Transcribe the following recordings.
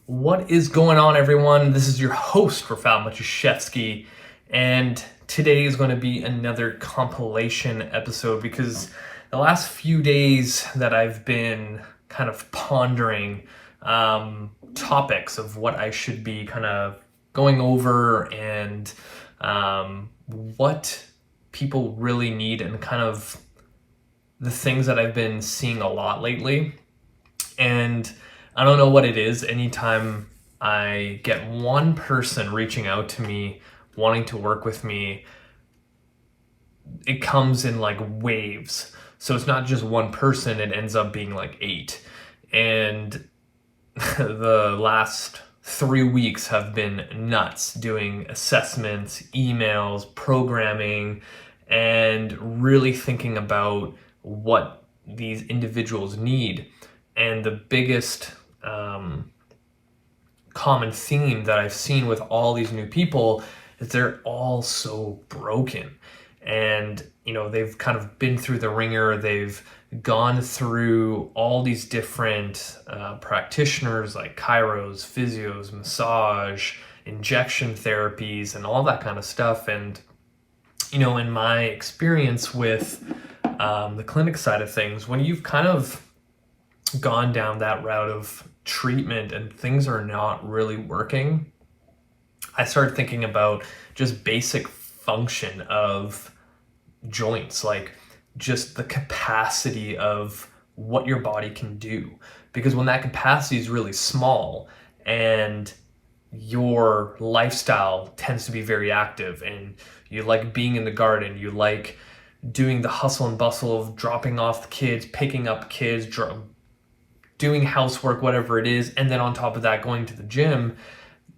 What is going on, everyone? This is your host, Rafal Matuszewski, and today is going to be another compilation episode because the last few days that I've been kind of pondering topics of what I should be kind of going over and what people really need and kind of the things that I've been seeing a lot lately. And I don't know what it is. Anytime I get one person reaching out to me, wanting to work with me, it comes in like waves. So it's not just one person, it ends up being like 8. And the last 3 weeks have been nuts doing assessments, emails, programming, and really thinking about what these individuals need. And the biggest common theme that I've seen with all these new people is they're all so broken. And, they've kind of been through the ringer. They've gone through all these different practitioners like chiros, physios, massage, injection therapies, and all that kind of stuff. And, in my experience with the clinic side of things, when you've kind of gone down that route of treatment and things are not really working, I started thinking about just basic function of joints, like just the capacity of what your body can do. Because when that capacity is really small and your lifestyle tends to be very active and you like being in the garden, you like doing the hustle and bustle of dropping off the kids, picking up kids, doing housework, whatever it is, and then on top of that, going to the gym,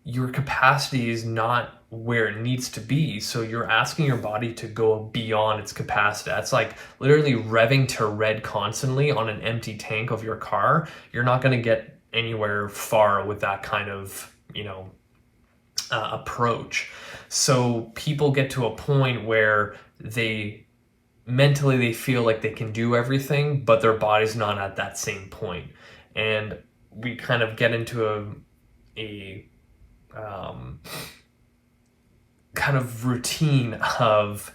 your capacity is not where it needs to be. So you're asking your body to go beyond its capacity. That's like literally revving to red constantly on an empty tank of your car. You're not going to get anywhere far with that kind of, approach. So people get to a point where mentally they feel like they can do everything, but their body's not at that same point. And we kind of get into a kind of routine of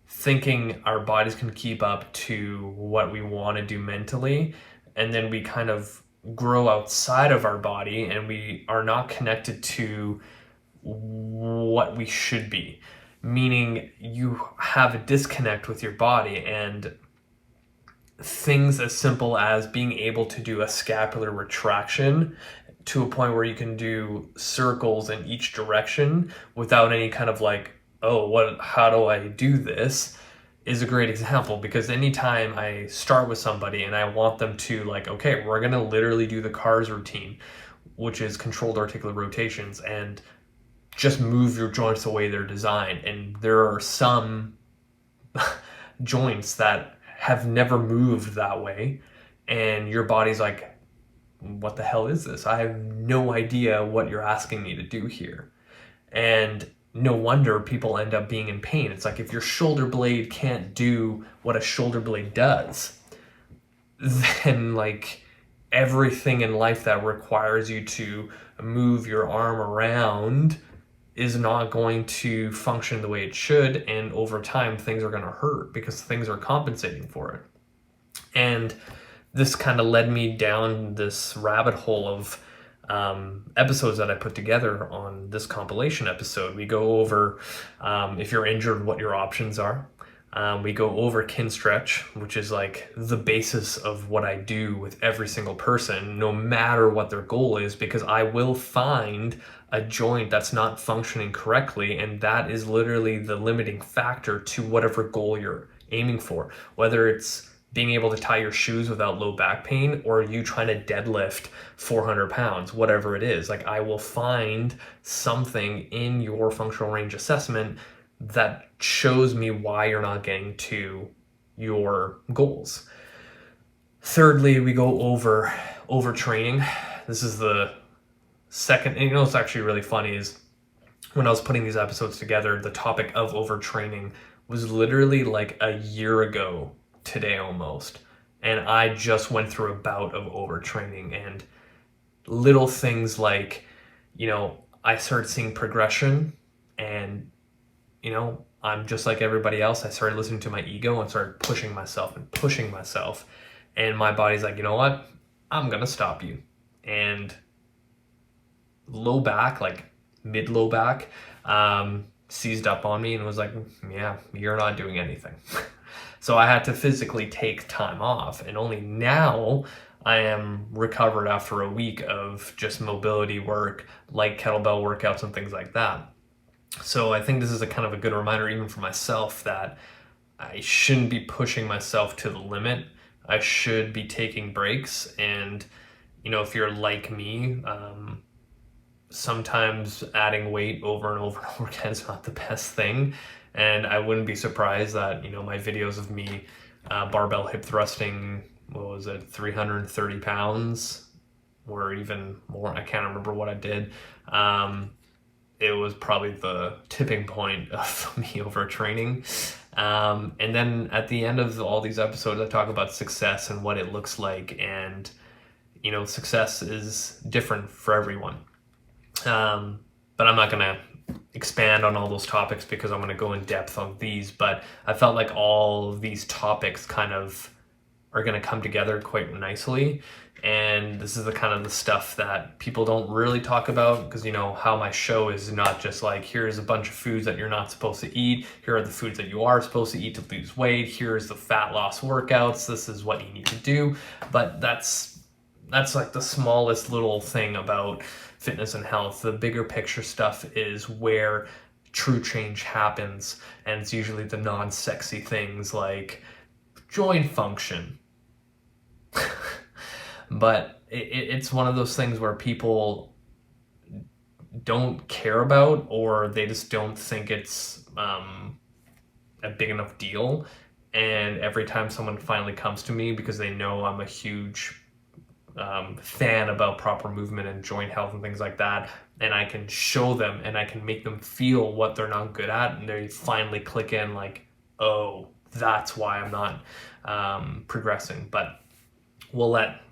thinking our bodies can keep up to what we want to do mentally, and then we kind of grow outside of our body and we are not connected to what we should be, meaning you have a disconnect with your body. And things as simple as being able to do a scapular retraction to a point where you can do circles in each direction without any kind of like, how do I do this, is a great example. Because anytime I start with somebody and I want them to like, okay, we're going to literally do the CARS routine, which is controlled articular rotations, and just move your joints the way they're designed. And there are some joints that have never moved that way, and your body's like, what the hell is this? I have no idea what you're asking me to do here. And no wonder people end up being in pain. It's like if your shoulder blade can't do what a shoulder blade does, then like everything in life that requires you to move your arm around is not going to function the way it should, and over time things are going to hurt because things are compensating for it. And this kind of led me down this rabbit hole of episodes that I put together on this compilation episode. We go over if you're injured, what your options are. We go over Kinstretch, which is like the basis of what I do with every single person, no matter what their goal is, because I will find a joint that's not functioning correctly, and that is literally the limiting factor to whatever goal you're aiming for, whether it's being able to tie your shoes without low back pain or you trying to deadlift 400 pounds, whatever it is. Like, I will find something in your functional range assessment that shows me why you're not getting to your goals. Thirdly, we go over overtraining. This is the second, and what's actually really funny is when I was putting these episodes together, the topic of overtraining was literally like a year ago today almost. And I just went through a bout of overtraining, and little things like, I started seeing progression, and, I'm just like everybody else. I started listening to my ego and started pushing myself and pushing myself. And my body's like, you know what? I'm going to stop you. And low back, like mid low back, seized up on me and was like, yeah, you're not doing anything. So I had to physically take time off. And only now I am recovered after a week of just mobility work, like kettlebell workouts and things like that. So I think this is a kind of a good reminder, even for myself, that I shouldn't be pushing myself to the limit. I should be taking breaks. And, if you're like me, sometimes adding weight over and over and over again is not the best thing. And I wouldn't be surprised that, my videos of me barbell hip thrusting, 330 pounds or even more. I can't remember what I did. It was probably the tipping point of me overtraining. And then at the end of all these episodes, I talk about success and what it looks like. And, success is different for everyone. But I'm not going to expand on all those topics because I'm going to go in depth on these. But I felt like all of these topics kind of are going to come together quite nicely. And this is the kind of the stuff that people don't really talk about because, how my show is not just like, here's a bunch of foods that you're not supposed to eat. Here are the foods that you are supposed to eat to lose weight. Here's the fat loss workouts. This is what you need to do. But that's like the smallest little thing about fitness and health. The bigger picture stuff is where true change happens. And it's usually the non-sexy things like joint function. But it's one of those things where people don't care about, or they just don't think it's a big enough deal. And every time someone finally comes to me because they know I'm a huge fan about proper movement and joint health and things like that, and I can show them and I can make them feel what they're not good at, and they finally click in like, oh, that's why I'm not progressing. But we'll let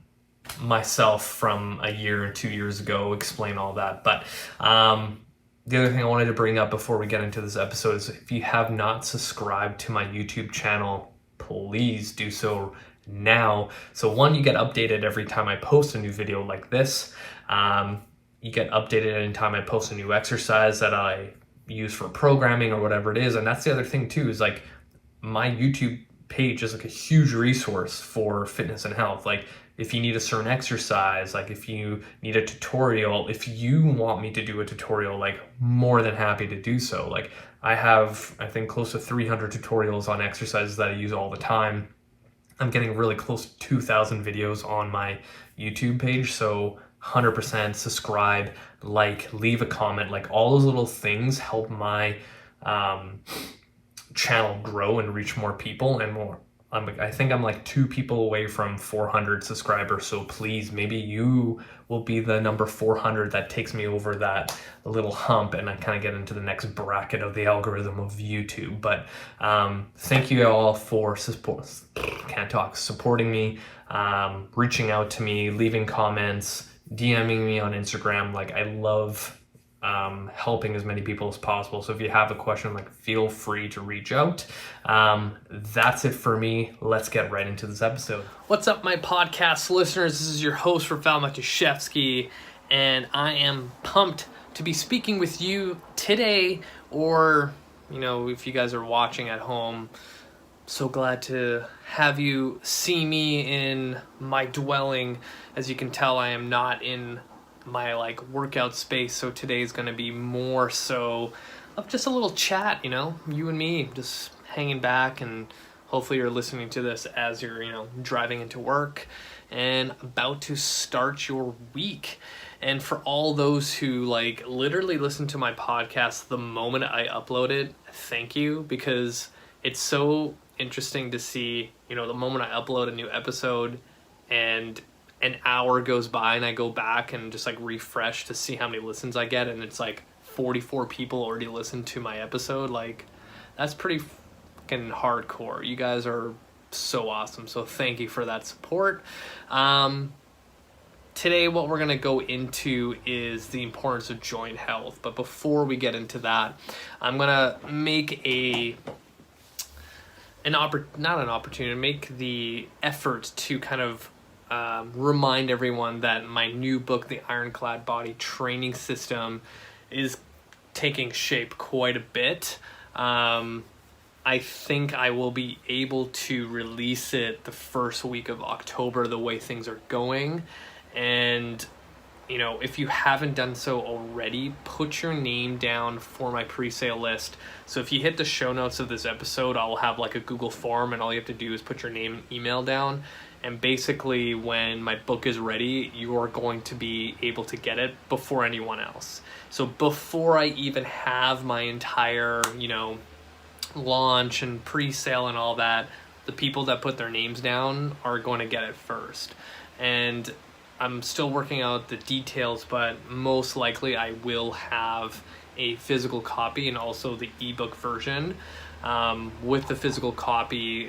myself from a year or 2 years ago explain all that. But the other thing I wanted to bring up before we get into this episode is, if you have not subscribed to my YouTube channel, please do so now. So one, you get updated every time I post a new video like this. You get updated anytime I post a new exercise that I use for programming or whatever it is. And that's the other thing too, is like my YouTube page is like a huge resource for fitness and health. Like if you need a certain exercise, like if you need a tutorial, if you want me to do a tutorial, like more than happy to do so. Like I have, I think, close to 300 tutorials on exercises that I use all the time. I'm getting really close to 2,000 videos on my YouTube page. So 100% subscribe, like, leave a comment, like all those little things help my channel grow and reach more people and more. I think I'm like 2 people away from 400 subscribers. So please, maybe you will be the number 400 that takes me over that little hump, and I kind of get into the next bracket of the algorithm of YouTube. But thank you all for supporting me, reaching out to me, leaving comments, DMing me on Instagram. Like I love helping as many people as possible. So if you have a question, like, feel free to reach out. That's it for me. Let's get right into this episode. What's up, my podcast listeners? This is your host, Rafal Matuszewski, and I am pumped to be speaking with you today, or, if you guys are watching at home, so glad to have you see me in my dwelling. As you can tell, I am not in my workout space, so today's going to be more so of just a little chat, you and me just hanging back, and hopefully you're listening to this as you're driving into work and about to start your week. And for all those who literally listen to my podcast the moment I upload it, thank you, because it's so interesting to see, the moment I upload a new episode and an hour goes by and I go back and just refresh to see how many listens I get, and it's 44 people already listened to my episode. That's pretty fucking hardcore. You guys are so awesome, so thank you for that support. today what we're going to go into is the importance of joint health. But before we get into that, I'm going to make make the effort to kind of remind everyone that my new book, The Ironclad Body Training System, is taking shape quite a bit. I think I will be able to release it the first week of October, the way things are going. And, you know, if you haven't done so already, put your name down for my pre-sale list. So if you hit the show notes of this episode, I'll have like a Google form, and all you have to do is put your name and email down. And basically, when my book is ready, you are going to be able to get it before anyone else. So before I even have my entire, you know, launch and pre-sale and all that, the people that put their names down are going to get it first. And I'm still working out the details, but most likely I will have a physical copy and also the ebook version. With the physical copy,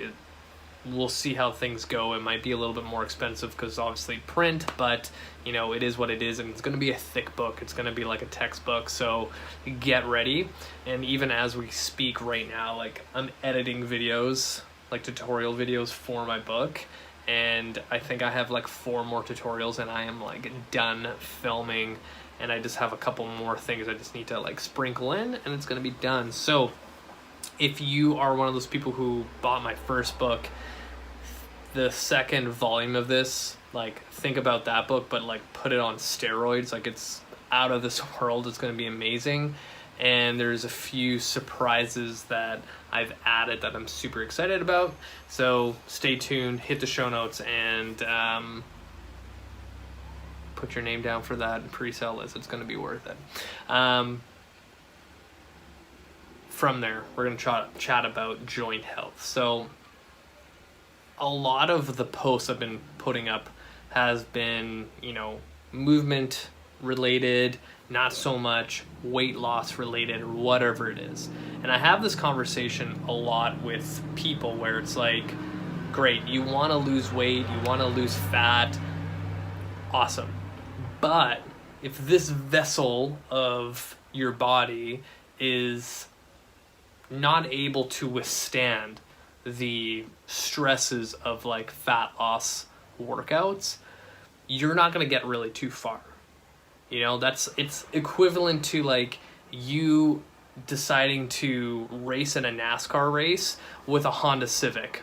we'll see how things go. It might be a little bit more expensive because obviously print, but you know, it is what it is, and it's going to be a thick book. It's going to be like a textbook, so get ready. And even as we speak right now, like, I'm editing videos, like tutorial videos for my book, and I think I have like 4 more tutorials, and I am like done filming, and I just have a couple more things I just need to like sprinkle in, and it's going to be done. So if you are one of those people who bought my first book, the second volume of this, like, think about that book, but like put it on steroids. Like, it's out of this world. It's going to be amazing. And there's a few surprises that I've added that I'm super excited about. So stay tuned, hit the show notes, and put your name down for that pre-sale list. It's going to be worth it. From there, we're going to chat about joint health. So a lot of the posts I've been putting up has been, you know, movement related, not so much weight loss related, or whatever it is. And I have this conversation a lot with people where it's like, great, you want to lose weight, you want to lose fat, awesome. But if this vessel of your body is not able to withstand the stresses of like fat loss workouts, you're not going to get really too far. You know, it's equivalent to like you deciding to race in a NASCAR race with a Honda Civic.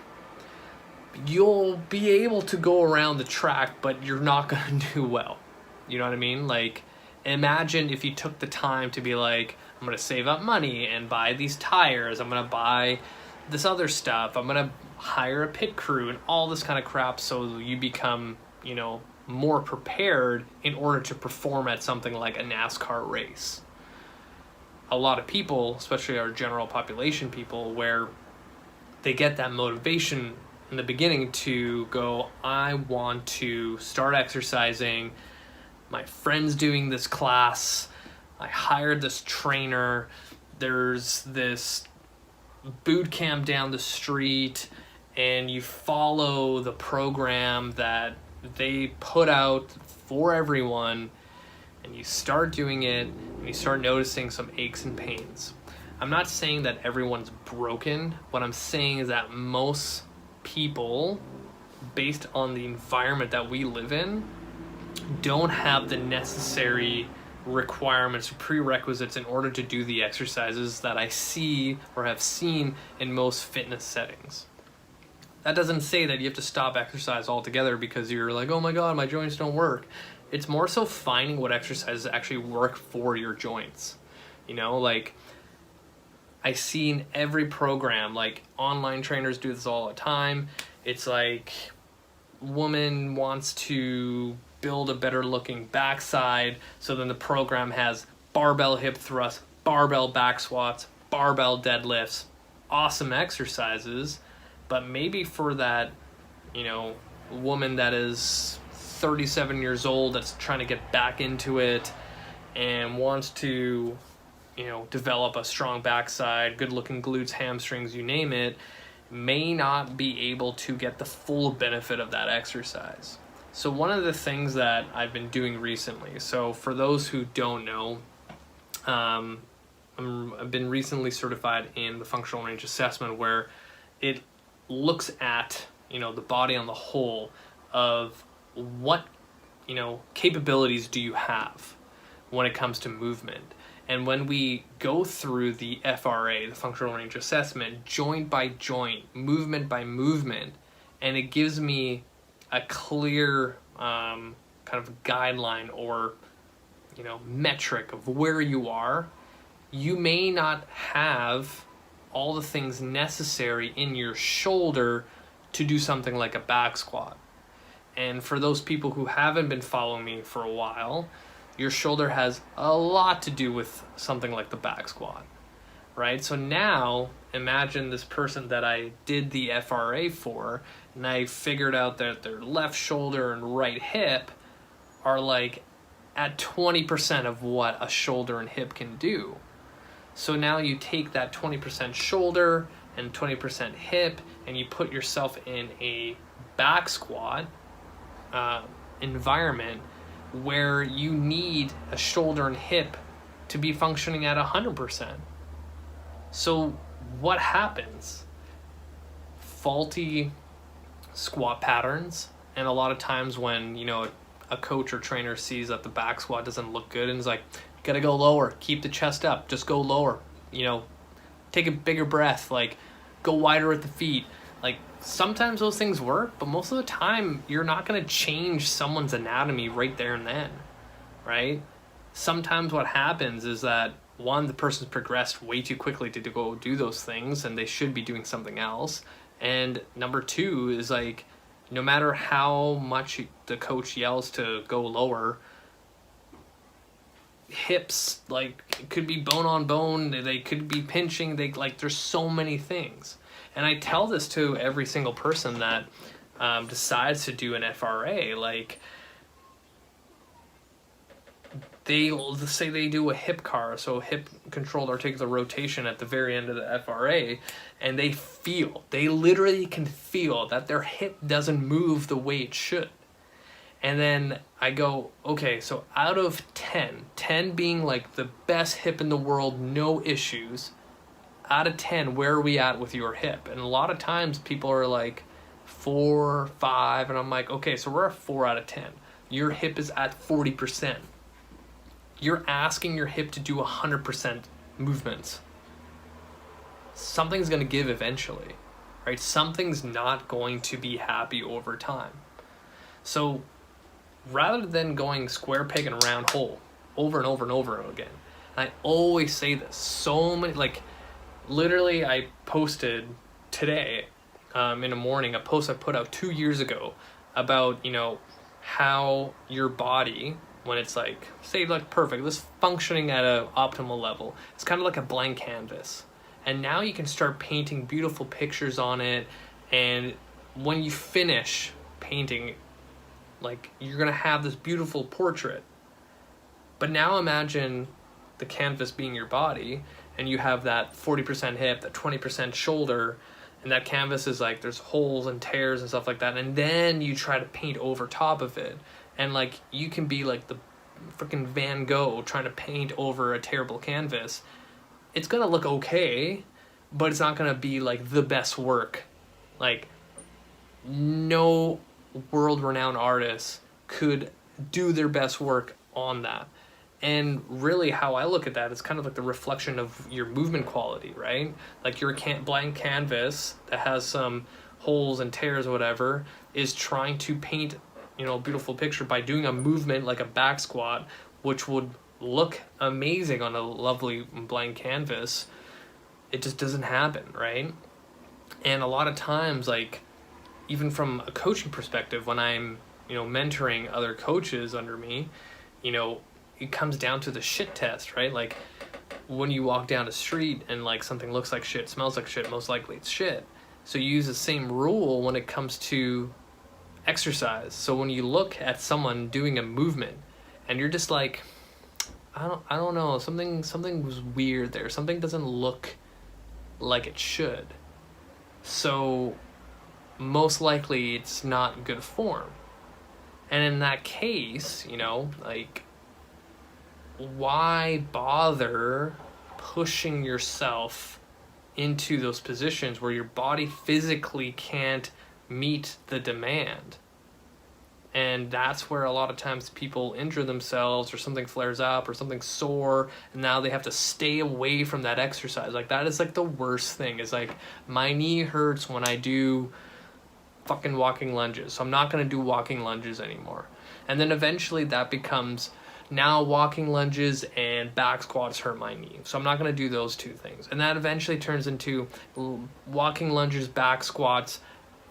You'll be able to go around the track, but you're not going to do well. You know what I mean? Like, imagine if you took the time to be like, I'm going to save up money and buy these tires, I'm going to buy this other stuff, I'm going to hire a pit crew and all this kind of crap, so you become, you know, more prepared in order to perform at something like a NASCAR race. A lot of people, especially our general population people, where they get that motivation in the beginning to go, I want to start exercising, my friend's doing this class, I hired this trainer, there's this boot camp down the street, and you follow the program that they put out for everyone, and you start doing it, and you start noticing some aches and pains. I'm not saying that everyone's broken. What I'm saying is that most people, based on the environment that we live in, don't have the necessary requirements or prerequisites in order to do the exercises that I see or have seen in most fitness settings. That doesn't say that you have to stop exercise altogether because you're like, oh my god, my joints don't work. It's more so finding what exercises actually work for your joints. You know, like, I see in every program, like, online trainers do this all the time. It's like, woman wants to build a better looking backside, so then the program has barbell hip thrusts, barbell back squats, barbell deadlifts, awesome exercises, but maybe for that, you know, woman that is 37 years old that's trying to get back into it and wants to, you know, develop a strong backside, good looking glutes, hamstrings, you name it, may not be able to get the full benefit of that exercise. So one of the things that I've been doing recently, so for those who don't know, I've been recently certified in the functional range assessment, where it looks at, the body on the whole of what, capabilities do you have when it comes to movement. And when we go through the FRA, the functional range assessment, joint by joint, movement by movement, and it gives me a clear kind of guideline or metric of where you are. You may not have all the things necessary in your shoulder to do something like a back squat. And for those people who haven't been following me for a while, your shoulder has a lot to do with something like the back squat, right? So now imagine this person that I did the FRA for, and I figured out that their left shoulder and right hip are like at 20% of what a shoulder and hip can do. So now you take that 20% shoulder and 20% hip, and you put yourself in a back squat environment where you need a shoulder and hip to be functioning at 100%. So what happens? Faulty squat patterns, and a lot of times when a coach or trainer sees that the back squat doesn't look good and is like, gotta go lower, keep the chest up, just go lower, take a bigger breath, like go wider at the feet. Like sometimes those things work, but most of the time you're not going to change someone's anatomy right there and then, right? Sometimes what happens is that one, the person's progressed way too quickly to go do those things and they should be doing something else. And number two is like, no matter how much the coach yells to go lower, hips, like it could be bone on bone, they could be pinching, there's so many things. And I tell this to every single person that decides to do an FRA. Like, let's say they do a hip car, so hip controlled articular rotation at the very end of the FRA, and they literally can feel that their hip doesn't move the way it should. And then I go, okay, so out of 10 being like the best hip in the world, no issues, out of 10, where are we at with your hip? And a lot of times people are like 4, 5, and I'm like, okay, so we're at 4 out of 10. Your hip is at 40%. You're asking your hip to do 100% movements. Something's going to give eventually, right? Something's not going to be happy over time. So rather than going square peg and round hole over and over and over again, and I always say this, so many, like, literally, I posted today in the morning a post I put out 2 years ago about, how your body, when it's like, say like perfect, this functioning at an optimal level, it's kind of like a blank canvas. And now you can start painting beautiful pictures on it. And when you finish painting, like you're going to have this beautiful portrait. But now imagine the canvas being your body, and you have that 40% hip, that 20% shoulder, and that canvas is like, there's holes and tears and stuff like that, and then you try to paint over top of it, and like, you can be like the freaking Van Gogh trying to paint over a terrible canvas. It's gonna look okay, but it's not gonna be like the best work. Like, no world-renowned artists could do their best work on that. And really how I look at that is kind of like the reflection of your movement quality, right? Like your blank canvas that has some holes and tears or whatever is trying to paint, a beautiful picture by doing a movement like a back squat, which would look amazing on a lovely blank canvas. It just doesn't happen, right? And a lot of times, like, even from a coaching perspective, when I'm, mentoring other coaches under me, it comes down to the shit test, right? Like, when you walk down the street and like something looks like shit, smells like shit, most likely it's shit. So you use the same rule when it comes to exercise. So when you look at someone doing a movement and you're just like, I don't know, something was weird there. Something doesn't look like it should. So most likely it's not good form. And in that case, you know, like, why bother pushing yourself into those positions where your body physically can't meet the demand? And that's where a lot of times people injure themselves, or something flares up, or something sore, and now they have to stay away from that exercise. Like, that is like the worst thing, is like, my knee hurts when I do fucking walking lunges, so I'm not going to do walking lunges anymore. And then eventually that becomes, now walking lunges and back squats hurt my knee, so I'm not going to do those two things. And that eventually turns into walking lunges, back squats,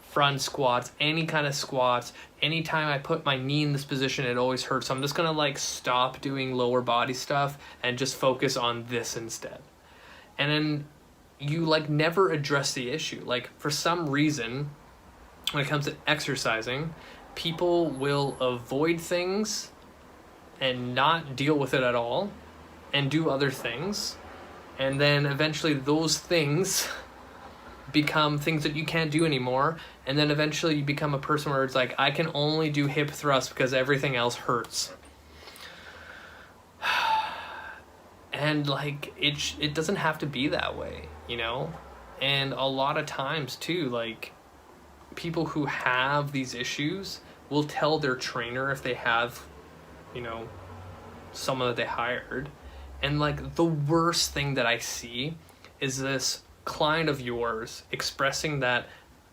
front squats, any kind of squats. Anytime I put my knee in this position, it always hurts. So I'm just going to like stop doing lower body stuff and just focus on this instead. And then you like never address the issue. Like, for some reason, when it comes to exercising, people will avoid things and not deal with it at all and do other things. And then eventually those things become things that you can't do anymore. And then eventually you become a person where it's like, I can only do hip thrusts because everything else hurts. And like, it doesn't have to be that way, you know? And a lot of times too, like, people who have these issues will tell their trainer, if they have, you know, someone that they hired. And like, the worst thing that I see is this client of yours expressing that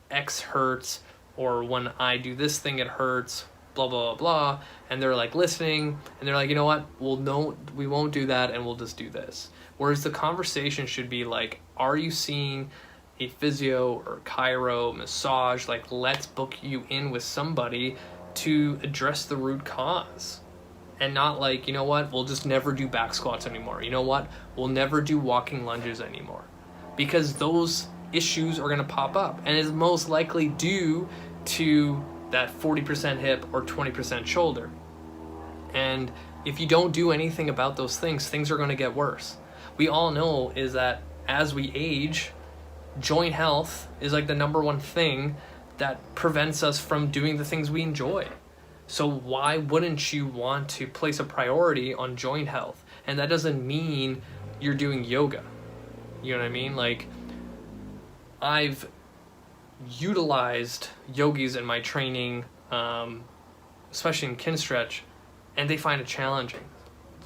X hurts, or when I do this thing it hurts, blah blah blah blah, and they're like listening, and they're like, you know what, well, no, we won't do that, and we'll just do this. Whereas the conversation should be like, are you seeing a physio or chiro, massage? Like, let's book you in with somebody to address the root cause. And not like, you know what, we'll just never do back squats anymore. You know what, we'll never do walking lunges anymore. Because those issues are going to pop up, and is most likely due to that 40% hip or 20% shoulder. And if you don't do anything about those things, things are going to get worse. We all know is that as we age, joint health is like the number one thing that prevents us from doing the things we enjoy. So why wouldn't you want to place a priority on joint health? And that doesn't mean you're doing yoga. You know what I mean? Like, I've utilized yogis in my training, especially in Kinstretch, and they find it challenging.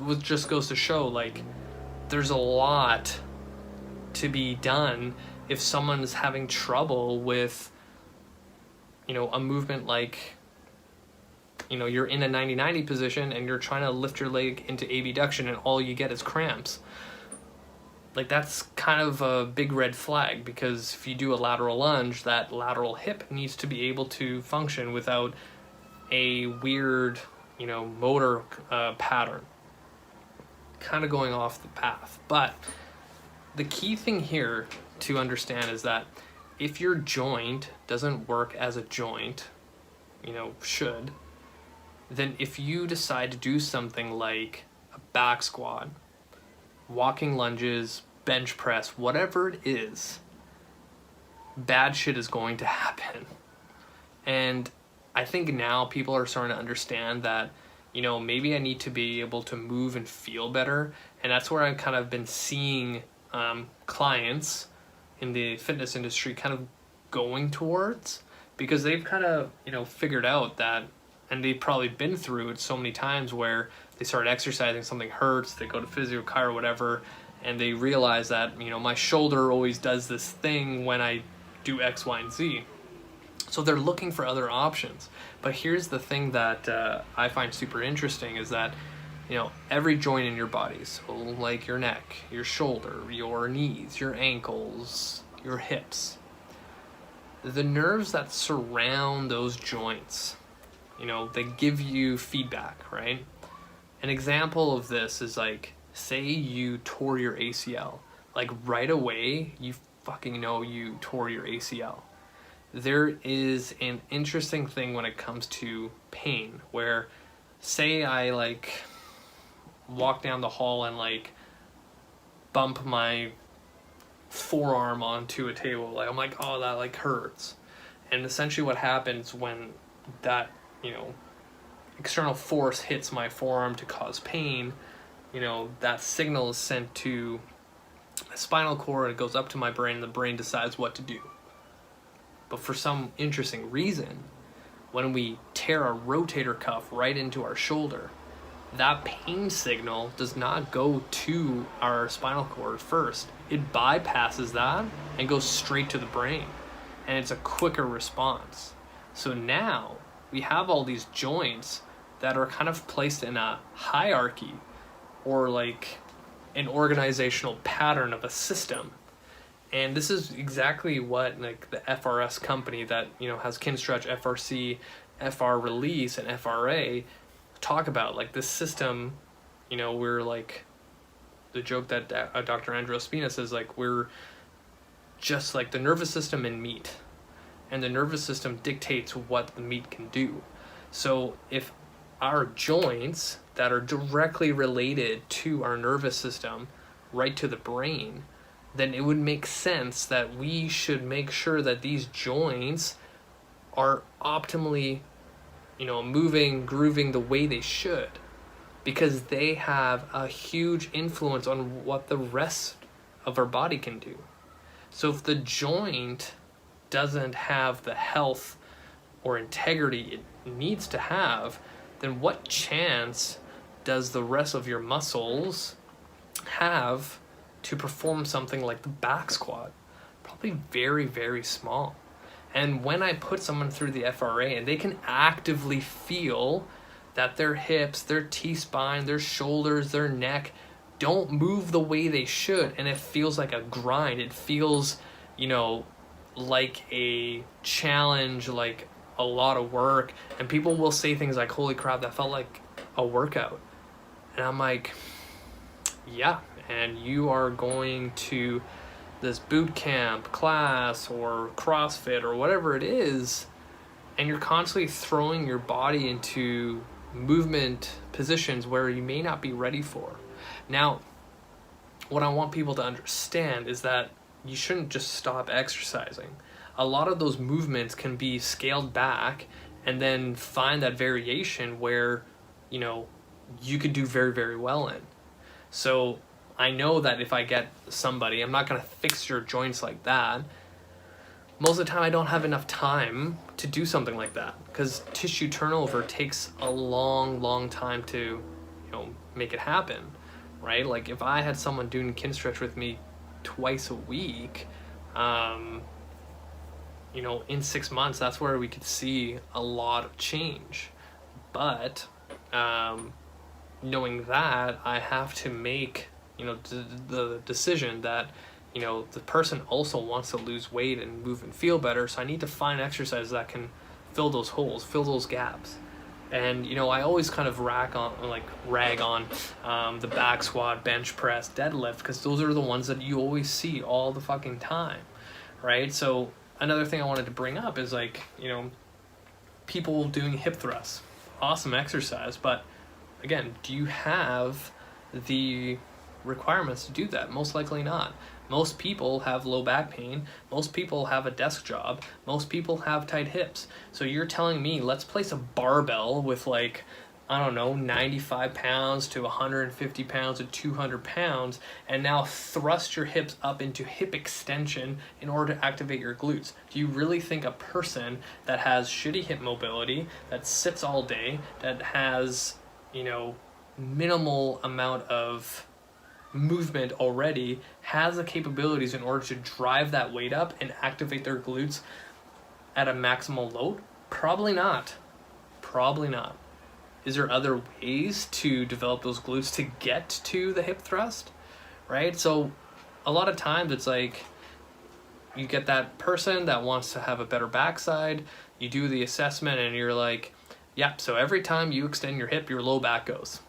Which just goes to show, like, there's a lot to be done if someone's having trouble with, you know, a movement like, you know, you're in a 90-90 position and you're trying to lift your leg into abduction and all you get is cramps. Like, that's kind of a big red flag, because if you do a lateral lunge, that lateral hip needs to be able to function without a weird, you know, motor pattern. Kind of going off the path. But the key thing here to understand is that if your joint doesn't work as a joint, you know, should, then if you decide to do something like a back squat, walking lunges, bench press, whatever it is, bad shit is going to happen. And I think now people are starting to understand that, you know, maybe I need to be able to move and feel better. And that's where I've kind of been seeing clients in the fitness industry kind of going towards, because they've kind of, you know, figured out that, and they've probably been through it so many times where they start exercising, something hurts, they go to physio, chiro, whatever, and they realize that, you know, my shoulder always does this thing when I do X, Y, and Z. So they're looking for other options. But here's the thing that I find super interesting is that, you know, every joint in your body, so like your neck, your shoulder, your knees, your ankles, your hips, the nerves that surround those joints, you know, they give you feedback, right? An example of this is like, say you tore your ACL. Like, right away, you fucking know you tore your ACL. There is an interesting thing when it comes to pain, where, say I like walk down the hall and like bump my forearm onto a table, like I'm like, oh, that like hurts. And essentially what happens when that, you know, external force hits my forearm to cause pain, that signal is sent to the spinal cord, it goes up to my brain, and the brain decides what to do. But for some interesting reason, when we tear a rotator cuff right into our shoulder, that pain signal does not go to our spinal cord first. It bypasses that and goes straight to the brain. And it's a quicker response. So now we have all these joints that are kind of placed in a hierarchy or like an organizational pattern of a system. And this is exactly what like the FRS company that has Kinstretch, FRC, FR release, and FRA talk about. Like this system, we're like the joke that Dr. Andrew Spina says, like we're just like the nervous system in meat, and the nervous system dictates what the meat can do. So if our joints that are directly related to our nervous system, right to the brain, then it would make sense that we should make sure that these joints are optimally, moving, grooving the way they should, because they have a huge influence on what the rest of our body can do. So if the joint doesn't have the health or integrity it needs to have, then what chance does the rest of your muscles have to perform something like the back squat? Probably very, very small. And when I put someone through the FRA and they can actively feel that their hips, their T-spine, their shoulders, their neck don't move the way they should, and it feels like a grind, it feels, like a challenge, like a lot of work, and people will say things like, holy crap, that felt like a workout. And I'm like, yeah, and you are going to this boot camp class or CrossFit or whatever it is, and you're constantly throwing your body into movement positions where you may not be ready for. Now, what I want people to understand is that you shouldn't just stop exercising. A lot of those movements can be scaled back and then find that variation where, you could do very, very well in. So I know that if I get somebody, I'm not going to fix your joints like that. Most of the time I don't have enough time to do something like that because tissue turnover takes a long, long time to, make it happen, right? Like if I had someone doing Kinstretch with me twice a week, in 6 months, that's where we could see a lot of change. But knowing that, I have to make the decision that the person also wants to lose weight and move and feel better, so I need to find exercises that can fill those holes, fill those gaps. And I always kind of rag on the back squat, bench press, deadlift, because those are the ones that you always see all the fucking time, right? So another thing I wanted to bring up is people doing hip thrusts, awesome exercise, but again, do you have the requirements to do that? Most likely not. Most people have low back pain. Most people have a desk job. Most people have tight hips. So you're telling me let's place a barbell with 95 pounds to 150 pounds to 200 pounds and now thrust your hips up into hip extension in order to activate your glutes. Do you really think a person that has shitty hip mobility, that sits all day, that has, minimal amount of movement already, has the capabilities in order to drive that weight up and activate their glutes at a maximal load? Probably not. Probably not. Is there other ways to develop those glutes to get to the hip thrust? Right? So a lot of times it's like you get that person that wants to have a better backside, you do the assessment and you're like, yeah, so every time you extend your hip, your low back goes.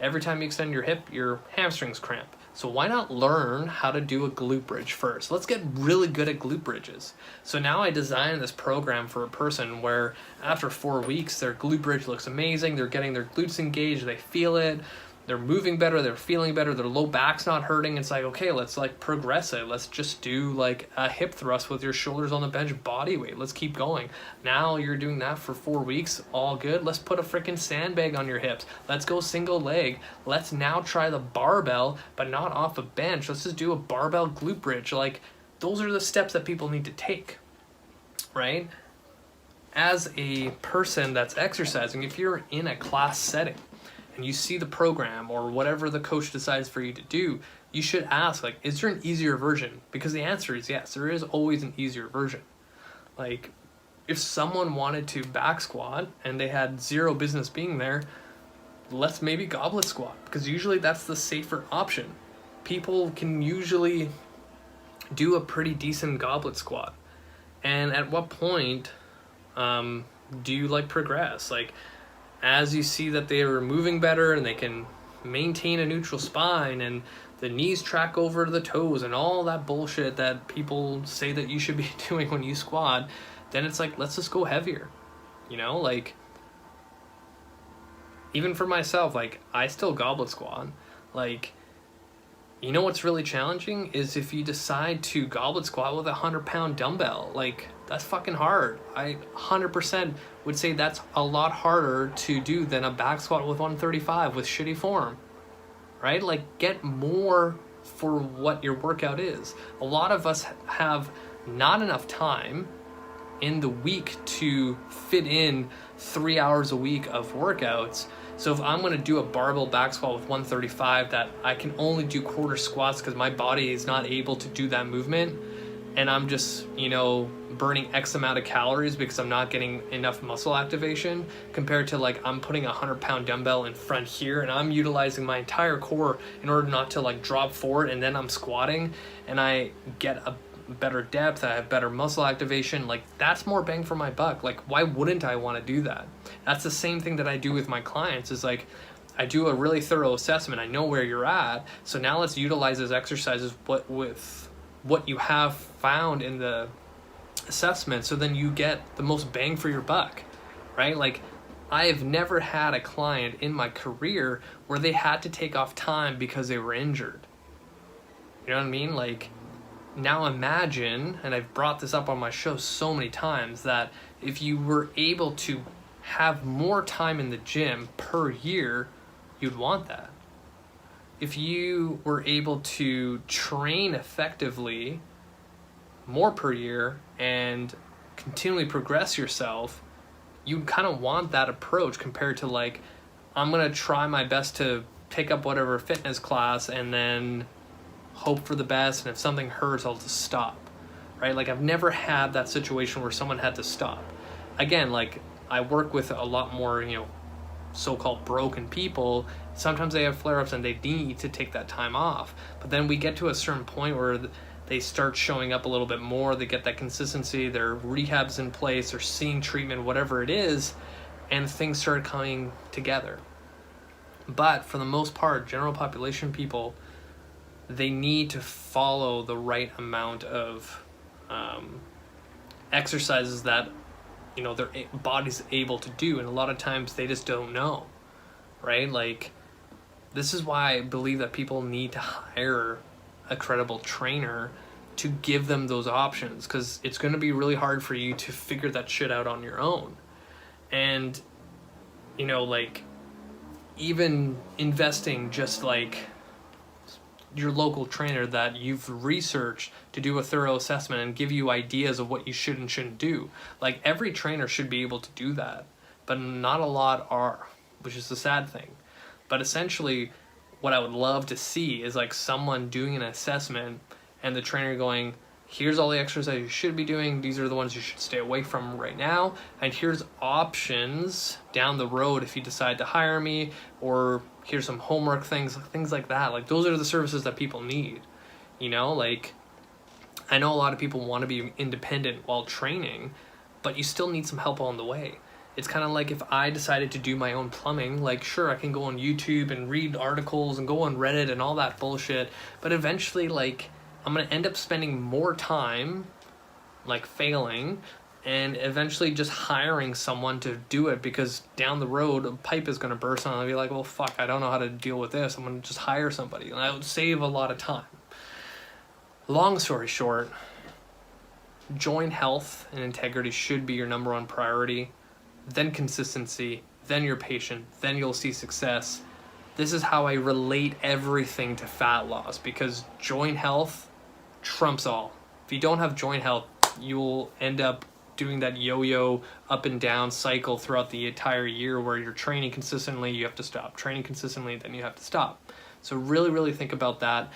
Every time you extend your hip, your hamstrings cramp. So why not learn how to do a glute bridge first? Let's get really good at glute bridges. So now I designed this program for a person where after 4 weeks, their glute bridge looks amazing. They're getting their glutes engaged. They feel it. they're moving better, they're feeling better, their low back's not hurting. It's like, okay, let's like progress it. Let's just do like a hip thrust with your shoulders on the bench, body weight. Let's keep going. Now you're doing that for 4 weeks, all good. Let's put a freaking sandbag on your hips. Let's go single leg. Let's now try the barbell, but not off a bench. Let's just do a barbell glute bridge. Like, those are the steps that people need to take, right? As a person that's exercising, if you're in a class setting and you see the program or whatever the coach decides for you to do, you should ask, like, is there an easier version? Because the answer is yes, there is always an easier version. Like, if someone wanted to back squat and they had zero business being there, let's maybe goblet squat, because usually that's the safer option. People can usually do a pretty decent goblet squat. And at what point do you like progress? Like, as you see that they are moving better and they can maintain a neutral spine and the knees track over to the toes and all that bullshit that people say that you should be doing when you squat, then it's like, let's just go heavier. You know, like, even for myself, like, I still goblet squat. Like, you know what's really challenging is if you decide to goblet squat with a 100-pound dumbbell. Like, that's fucking hard. I 100% would say that's a lot harder to do than a back squat with 135 with shitty form, right? Like, get more for what your workout is. A lot of us have not enough time in the week to fit in 3 hours a week of workouts. So if I'm going to do a barbell back squat with 135 that I can only do quarter squats because my body is not able to do that movement, and I'm just, you know, burning X amount of calories because I'm not getting enough muscle activation, compared to like I'm putting a 100-pound dumbbell in front here and I'm utilizing my entire core in order not to like drop forward, and then I'm squatting and I get a better depth, I have better muscle activation. Like, that's more bang for my buck. Like, why wouldn't I want to do that? That's the same thing that I do with my clients, is like, I do a really thorough assessment. I know where you're at, so now let's utilize those exercises with what you have found in the assessment, so then you get the most bang for your buck, right? Like, I have never had a client in my career where they had to take off time because they were injured. You know what I mean? Like, now imagine, and I've brought this up on my show so many times, that if you were able to have more time in the gym per year, you'd want that. If you were able to train effectively more per year and continually progress yourself, you'd kind of want that approach, compared to like, I'm going to try my best to pick up whatever fitness class and then hope for the best, and if something hurts, I'll just stop, right? Like, I've never had that situation where someone had to stop. Again, like, I work with a lot more, you know, so-called broken people. Sometimes they have flare-ups and they need to take that time off. But then we get to a certain point where they start showing up a little bit more, they get that consistency, their rehab's in place, they're seeing treatment, whatever it is, and things start coming together. But for the most part, general population people, they need to follow the right amount of exercises that, you know, their body's able to do, and a lot of times they just don't know, right? Like, this is why I believe that people need to hire a credible trainer to give them those options, because it's going to be really hard for you to figure that shit out on your own. And, you know, like, even investing just like your local trainer that you've researched to do a thorough assessment and give you ideas of what you should and shouldn't do. Like, every trainer should be able to do that, but not a lot are, which is the sad thing. But essentially, what I would love to see is like someone doing an assessment and the trainer going, here's all the exercises you should be doing, these are the ones you should stay away from right now, and here's options down the road if you decide to hire me, or here's some homework things like that. Like, those are the services that people need, you know? Like, I know a lot of people want to be independent while training, but you still need some help on the way. It's kind of like if I decided to do my own plumbing, like, sure, I can go on YouTube and read articles and go on Reddit and all that bullshit, but eventually, like, I'm going to end up spending more time, like, failing and eventually just hiring someone to do it, because down the road a pipe is going to burst and I'll be like, well, fuck, I don't know how to deal with this. I'm going to just hire somebody, and I would save a lot of time. Long story short, joint health and integrity should be your number one priority, then consistency, then your patient, then you'll see success. This is how I relate everything to fat loss, because joint health trumps all. If you don't have joint health, you'll end up doing that yo-yo up and down cycle throughout the entire year, where you're training consistently, you have to stop. Training consistently, then you have to stop. So really, really think about that.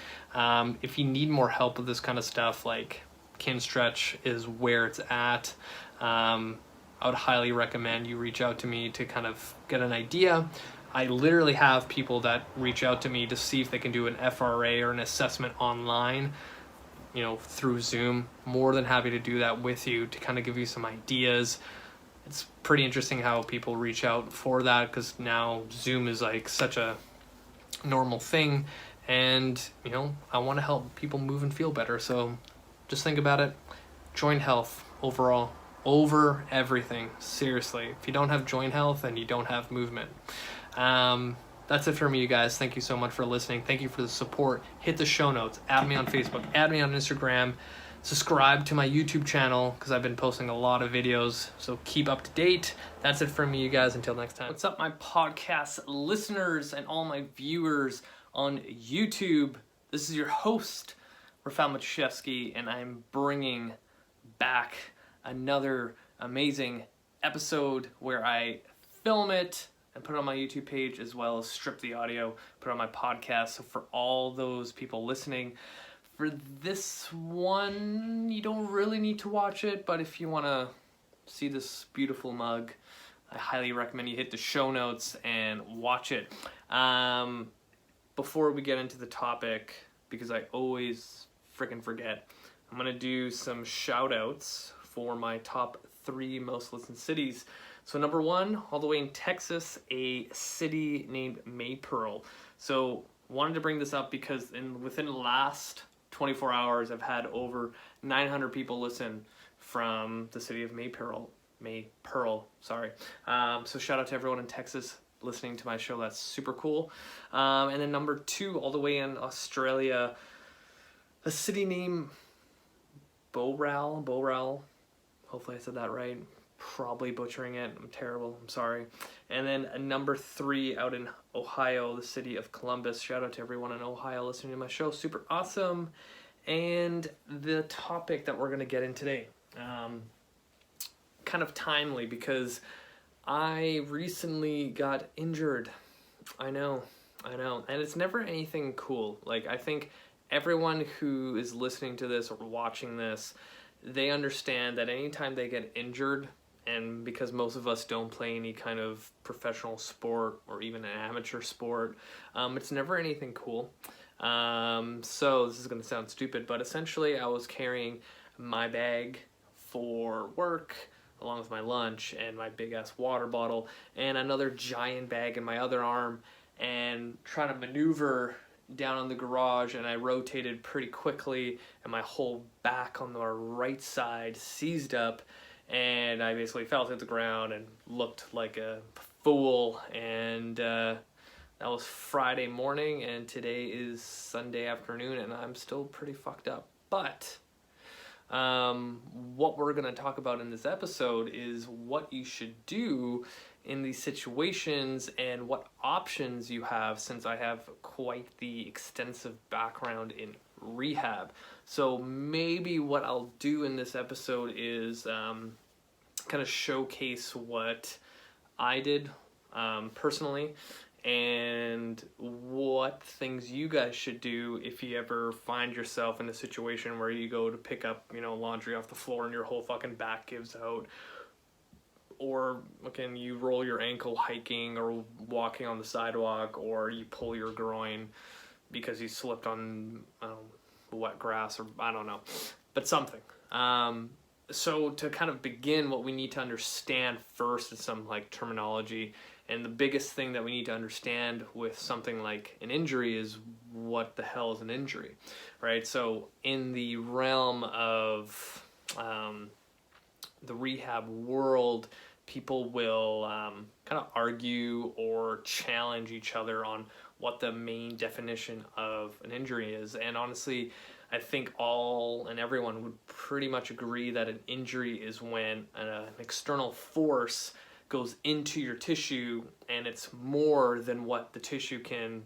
If you need more help with this kind of stuff, like Kinstretch is where it's at. I would highly recommend you reach out to me to kind of get an idea. I literally have people that reach out to me to see if they can do an FRA or an assessment online, through Zoom. More than happy to do that with you to kind of give you some ideas. It's pretty interesting how people reach out for that, because now Zoom is like such a normal thing, and I want to help people move and feel better. So just think about it. Joint health overall, over everything. Seriously, if you don't have joint health, then you don't have movement. That's it for me, you guys. Thank you so much for listening. Thank you for the support. Hit the show notes. Add me on Facebook. Add me on Instagram. Subscribe to my YouTube channel, because I've been posting a lot of videos. So keep up to date. That's it for me, you guys. Until next time. What's up, my podcast listeners and all my viewers on YouTube? This is your host, Rafal Matuszewski, and I'm bringing back another amazing episode where I film it and put it on my YouTube page, as well as strip the audio, put it on my podcast. So for all those people listening, for this one, you don't really need to watch it, but if you want to see this beautiful mug, I highly recommend you hit the show notes and watch it. Before we get into the topic, because I always freaking forget, I'm going to do some shout outs for my top 3 most listened cities. So number 1, all the way in Texas, a city named Maypearl. So wanted to bring this up because within the last 24 hours, I've had over 900 people listen from the city of Maypearl. So shout out to everyone in Texas listening to my show. That's super cool. And then number 2, all the way in Australia, a city named Bowral. Hopefully I said that right. Probably butchering it. I'm terrible. I'm sorry. And then number 3, out in Ohio, the city of Columbus. Shout out to everyone in Ohio listening to my show. Super awesome. And the topic that we're going to get in today, kind of timely, because I recently got injured. I know. And it's never anything cool. Like, I think everyone who is listening to this or watching this, they understand that anytime they get injured, and because most of us don't play any kind of professional sport or even an amateur sport, it's never anything cool. So this is going to sound stupid, but essentially I was carrying my bag for work along with my lunch and my big ass water bottle and another giant bag in my other arm, and trying to maneuver down in the garage, and I rotated pretty quickly and my whole back on the right side seized up, and I basically fell to the ground and looked like a fool. And that was Friday morning, and today is Sunday afternoon, and I'm still pretty fucked up. But what we're going to talk about in this episode is what you should do in these situations and what options you have, since I have quite the extensive background in rehab. So maybe what I'll do in this episode is kind of showcase what I did personally, and what things you guys should do if you ever find yourself in a situation where you go to pick up, laundry off the floor and your whole fucking back gives out. Or you roll your ankle hiking or walking on the sidewalk, or you pull your groin because you slipped on wet grass, or I don't know, but something. So to kind of begin, what we need to understand first is some terminology, and the biggest thing that we need to understand with something like an injury is what the hell is an injury, right? So in the realm of the rehab world, people will kind of argue or challenge each other on what the main definition of an injury is. And honestly, I think all and everyone would pretty much agree that an injury is when an external force goes into your tissue and it's more than what the tissue can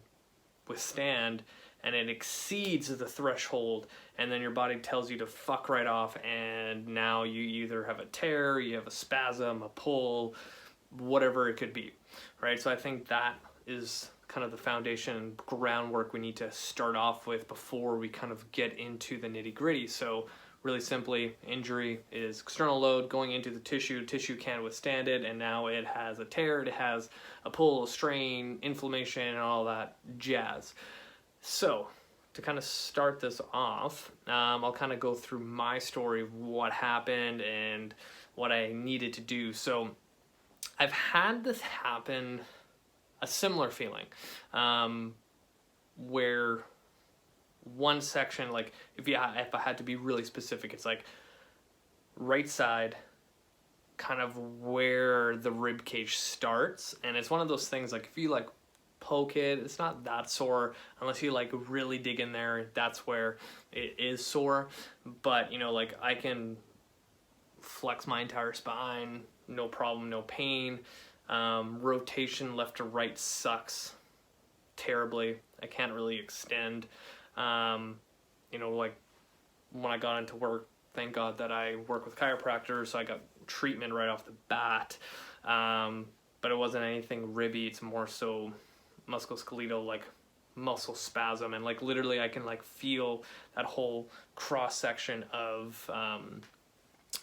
withstand, and it exceeds the threshold, and then your body tells you to fuck right off, and now you either have a tear, you have a spasm, a pull, whatever it could be, right? So I think that is kind of the foundation and groundwork we need to start off with before we kind of get into the nitty gritty. So really simply, injury is external load going into the tissue. Tissue can't withstand it, and now it has a tear, it has a pull, a strain, inflammation, and all that jazz. So to kind of start this off, I'll kind of go through my story of what happened and what I needed to do. So I've had this happen, a similar feeling, where one section, like if I had to be really specific, it's like right side, kind of where the rib cage starts, and it's one of those things like if you like poke it, it's not that sore unless you like really dig in there. That's where it is sore, but you know, like I can flex my entire spine, no problem, no pain. Rotation left to right sucks terribly. I can't really extend. You know, like when I got into work, thank God that I work with chiropractors, so I got treatment right off the bat. But it wasn't anything ribby, it's more so musculoskeletal, like muscle spasm, and like literally I can like feel that whole cross section of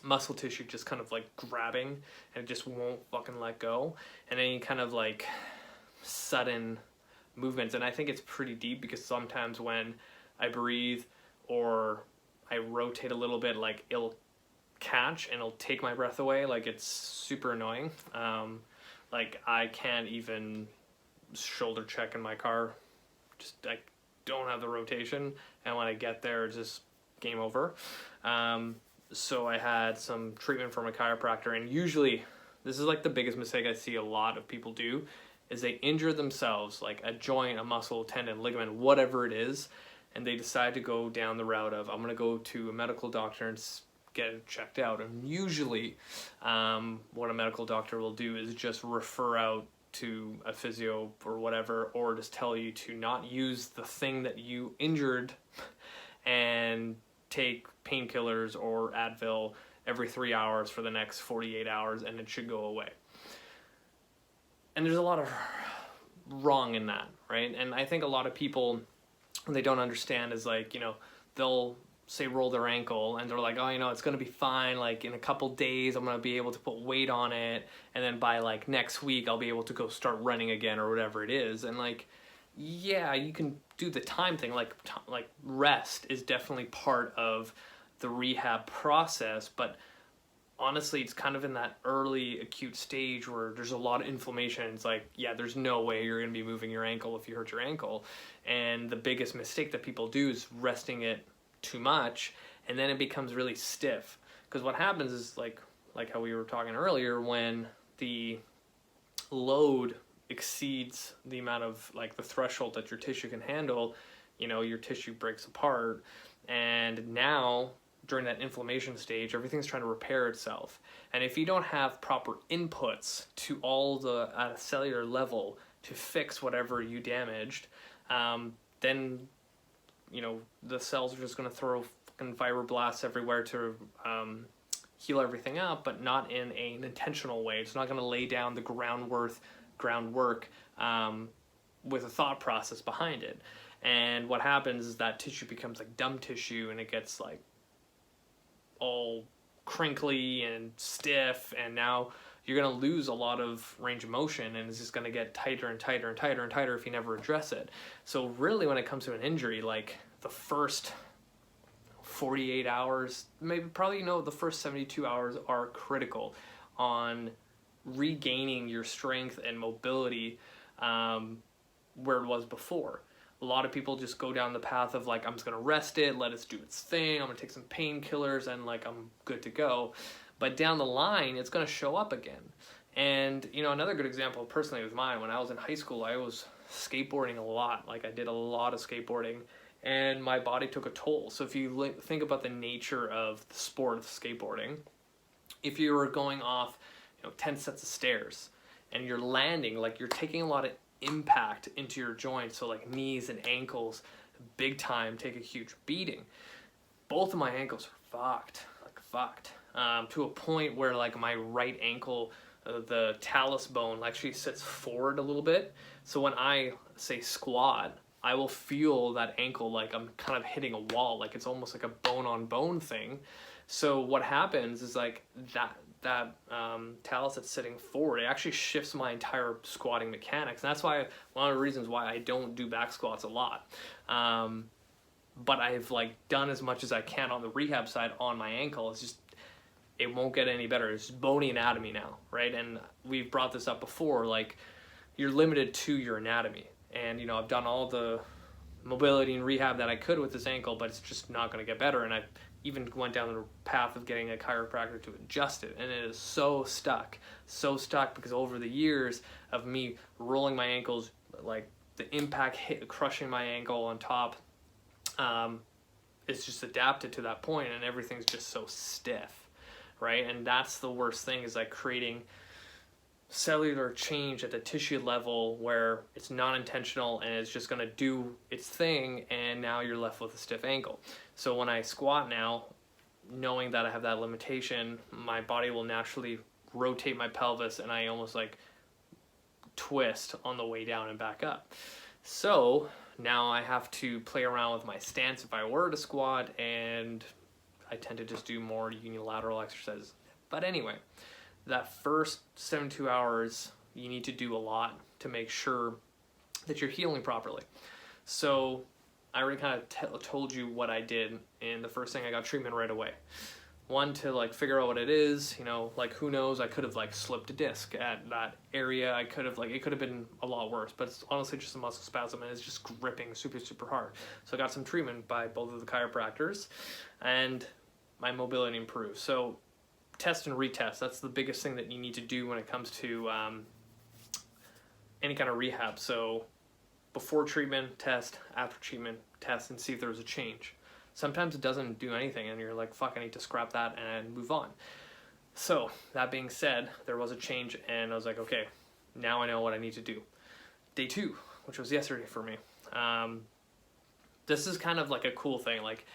muscle tissue just kind of like grabbing, and it just won't fucking let go, and any kind of like sudden movements. And I think it's pretty deep because sometimes when I breathe or I rotate a little bit, like it'll catch and it'll take my breath away. Like it's super annoying. Like I can't even shoulder check in my car, just I don't have the rotation, and when I get there it's just game over. So I had some treatment from a chiropractor, and usually this is like the biggest mistake I see a lot of people do, is they injure themselves, like a joint, a muscle, tendon, ligament, whatever it is, and they decide to go down the route of, I'm going to go to a medical doctor and get it checked out. And usually what a medical doctor will do is just refer out to a physio or whatever, or just tell you to not use the thing that you injured and take painkillers or Advil every 3 hours for the next 48 hours, and it should go away. And there's a lot of wrong in that, right? And I think a lot of people, they don't understand is like, you know, they'll say roll their ankle and they're like, oh, you know, it's going to be fine. Like in a couple days, I'm going to be able to put weight on it. And then by like next week, I'll be able to go start running again or whatever it is. And like, yeah, you can do the time thing. Like rest is definitely part of the rehab process, but honestly, it's kind of in that early acute stage where there's a lot of inflammation. It's like, yeah, there's no way you're going to be moving your ankle if you hurt your ankle. And the biggest mistake that people do is resting it too much, and then it becomes really stiff. Because what happens is like how we were talking earlier, when the load exceeds the amount of like the threshold that your tissue can handle, you know, your tissue breaks apart, and now during that inflammation stage, everything's trying to repair itself. And if you don't have proper inputs to all the at a cellular level to fix whatever you damaged, then you know the cells are just going to throw fucking fibroblasts everywhere to heal everything up, but not in an intentional way. It's not going to lay down the groundwork with a thought process behind it. And what happens is that tissue becomes like dumb tissue, and it gets like all crinkly and stiff, and now you're going to lose a lot of range of motion, and it's just going to get tighter and tighter and tighter and tighter if you never address it. So really, when it comes to an injury, like the first 48 hours, probably the first 72 hours are critical on regaining your strength and mobility where it was before. A lot of people just go down the path of like, I'm just going to rest it, let it do its thing, I'm going to take some painkillers, and like I'm good to go. but down the line it's going to show up again. And you know, another good example personally with mine, when I was in high school, I was skateboarding a lot. Like I did a lot of skateboarding, and my body took a toll. So if you think about the nature of the sport of skateboarding, if you were going off, you know, 10 sets of stairs and you're landing, like you're taking a lot of impact into your joints, so like knees and ankles big time take a huge beating. Both of my ankles are fucked, like fucked, to a point where like my right ankle, the talus bone actually sits forward a little bit. So when I say squat, I will feel that ankle like I'm kind of hitting a wall, like it's almost like a bone on bone thing. So what happens is like that talus that's sitting forward, it actually shifts my entire squatting mechanics. And that's why one of the reasons why I don't do back squats a lot. But I've like done as much as I can on the rehab side on my ankle. It's just, it won't get any better. It's bony anatomy now, right? And we've brought this up before, like you're limited to your anatomy. And you know, I've done all the mobility and rehab that I could with this ankle, but it's just not going to get better. And I even went down the path of getting a chiropractor to adjust it, and it is so stuck because over the years of me rolling my ankles, like the impact crushing my ankle on top, it's just adapted to that point, and everything's just so stiff, right? And that's the worst thing, is like creating cellular change at the tissue level where it's non-intentional and it's just going to do its thing, and now you're left with a stiff ankle. So when I squat now, knowing that I have that limitation, my body will naturally rotate my pelvis, and I almost like twist on the way down and back up. So now I have to play around with my stance if I were to squat, and I tend to just do more unilateral exercises. But anyway, that first 72 hours, you need to do a lot to make sure that you're healing properly. So I already kind of told you what I did, and the first thing, I got treatment right away. One, to like figure out what it is, you know, like who knows, I could have like slipped a disc at that area. I could have like, it could have been a lot worse, but it's honestly just a muscle spasm, and it's just gripping super, super hard. So I got some treatment by both of the chiropractors, and my mobility improved. So test and retest, that's the biggest thing that you need to do when it comes to any kind of rehab. So before treatment, test, after treatment, test, and see if there's a change. Sometimes it doesn't do anything, and you're like, fuck, I need to scrap that and move on. So that being said, there was a change, and I was like, okay, now I know what I need to do. Day 2, which was yesterday for me. This is kind of like a cool thing. Like,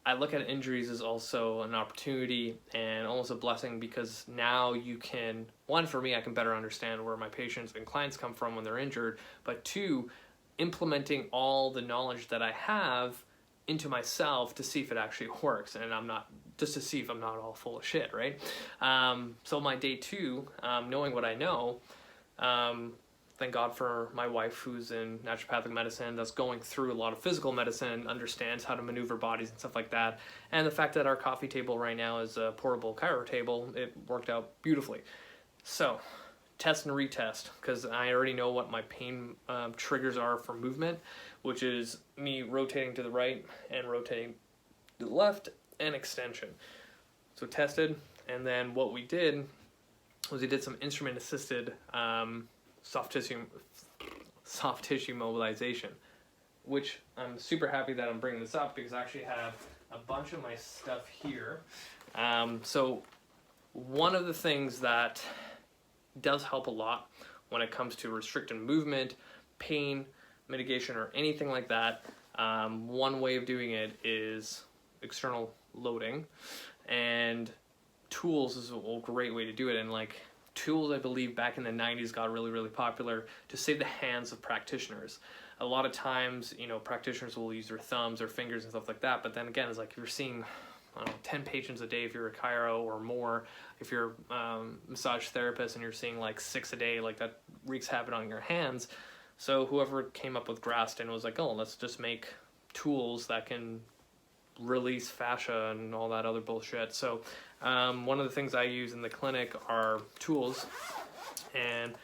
I look at injuries as also an opportunity and almost a blessing, because now you can, one, for me, I can better understand where my patients and clients come from when they're injured, but 2, implementing all the knowledge that I have into myself to see if it actually works, and I'm not, just to see if I'm not all full of shit, right? So my day 2, knowing what I know, thank God for my wife, who's in naturopathic medicine, that's going through a lot of physical medicine, understands how to maneuver bodies and stuff like that. And the fact that our coffee table right now is a portable chiro table, it worked out beautifully. So test and retest, because I already know what my pain triggers are for movement, which is me rotating to the right and rotating to the left, and extension. So tested, and then what we did was we did some instrument assisted soft tissue mobilization, which I'm super happy that I'm bringing this up, because I actually have a bunch of my stuff here. So one of the things that does help a lot when it comes to restricted movement, pain mitigation, or anything like that, one way of doing it is external loading, and tools is a great way to do it. And like, tools, I believe back in the 90s got really, really popular to save the hands of practitioners. A lot of times, you know, practitioners will use their thumbs or fingers and stuff like that, but then again, it's like, if you're seeing, I don't know, 10 patients a day if you're a chiro, or more if you're a massage therapist, and you're seeing like 6 a day, like that wreaks havoc on your hands. So whoever came up with Graston was like, oh, let's just make tools that can release fascia and all that other bullshit. So one of the things I use in the clinic are tools, and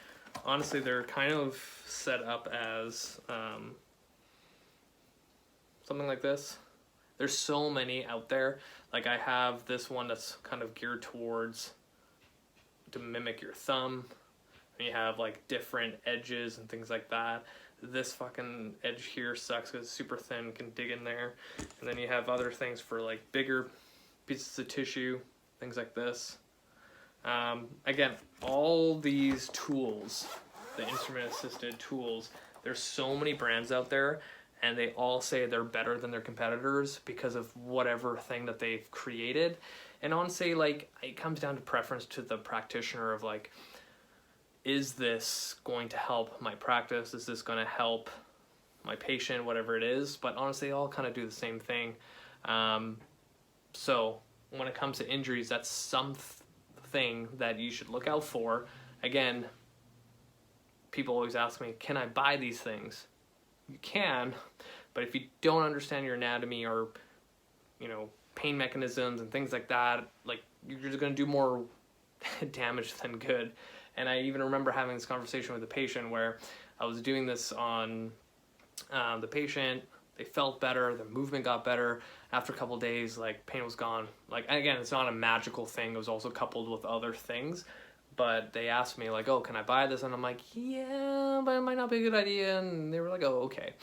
honestly they're kind of set up as something like this. There's so many out there. Like I have this one that's kind of geared towards to mimic your thumb. And you have like different edges and things like that. This fucking edge here sucks because it's super thin, can dig in there. And then you have other things for like bigger pieces of tissue, things like this. Again, all these tools, the instrument assisted tools, there's so many brands out there, and they all say they're better than their competitors because of whatever thing that they've created. And honestly, like, it comes down to preference to the practitioner of like, is this going to help my practice? Is this going to help my patient, whatever it is? But honestly, they all kind of do the same thing. So when it comes to injuries, that's something that you should look out for. Again, people always ask me, can I buy these things? You can, but if you don't understand your anatomy or, you know, pain mechanisms and things like that, like, you're just going to do more damage than good. And I even remember having this conversation with a patient where I was doing this on the patient. They felt better, their movement got better. After a couple of days, like, pain was gone. Like, again, it's not a magical thing. It was also coupled with other things. But they asked me, like, oh, can I buy this? And I'm like, yeah, but it might not be a good idea. And they were like, oh, okay.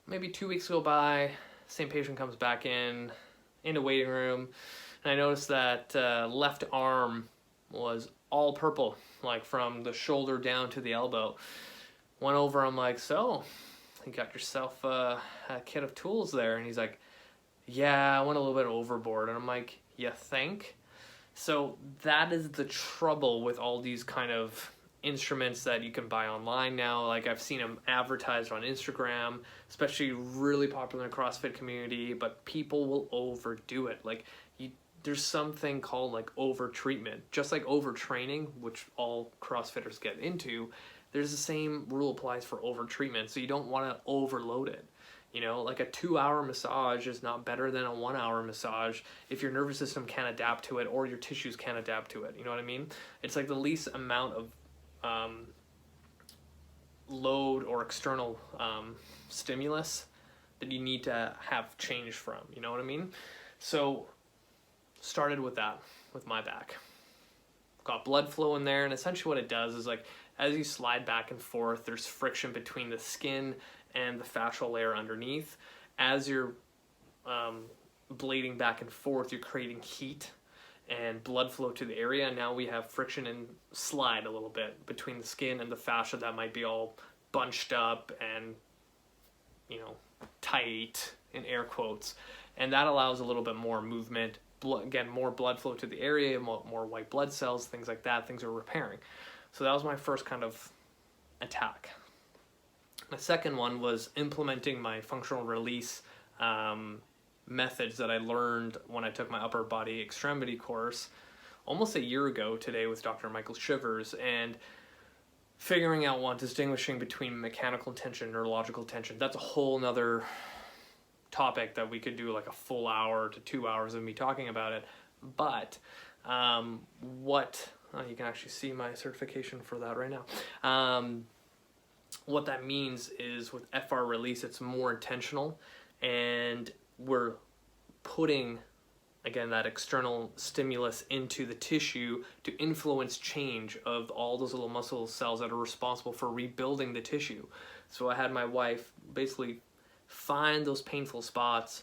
Maybe 2 weeks go by, same patient comes back in the waiting room, and I noticed that left arm was all purple, like from the shoulder down to the elbow. Went over, I'm like, so, you got yourself a kit of tools there? And he's like, yeah, I went a little bit overboard. And I'm like, you think? So that is the trouble with all these kind of instruments that you can buy online now. Like, I've seen them advertised on Instagram, especially really popular in the CrossFit community, but people will overdo it. Like, there's something called like overtreatment, just like overtraining, which all CrossFitters get into. There's the same rule applies for overtreatment. So you don't want to overload it. You know, like a 2-hour massage is not better than a 1-hour massage if your nervous system can't adapt to it or your tissues can't adapt to it. You know what I mean? It's like the least amount of load or external stimulus that you need to have change from. You know what I mean? So started with that, with my back. Got blood flow in there, and essentially what it does is, like, as you slide back and forth, there's friction between the skin and the fascial layer underneath. As you're blading back and forth, you're creating heat and blood flow to the area. And now we have friction and slide a little bit between the skin and the fascia that might be all bunched up and, you know, tight in air quotes. And that allows a little bit more movement. Again, more blood flow to the area, more white blood cells, things like that. Things are repairing. So that was my first kind of attack. My second one was implementing my functional release methods that I learned when I took my upper body extremity course almost a year ago today with Dr. Michael Shivers, and figuring out distinguishing between mechanical tension, neurological tension. That's a whole nother topic that we could do like a full hour to 2 hours of me talking about it. But you can actually see my certification for that right now. What that means is with FR release, it's more intentional, and we're putting, again, that external stimulus into the tissue to influence change of all those little muscle cells that are responsible for rebuilding the tissue. So I had my wife basically find those painful spots,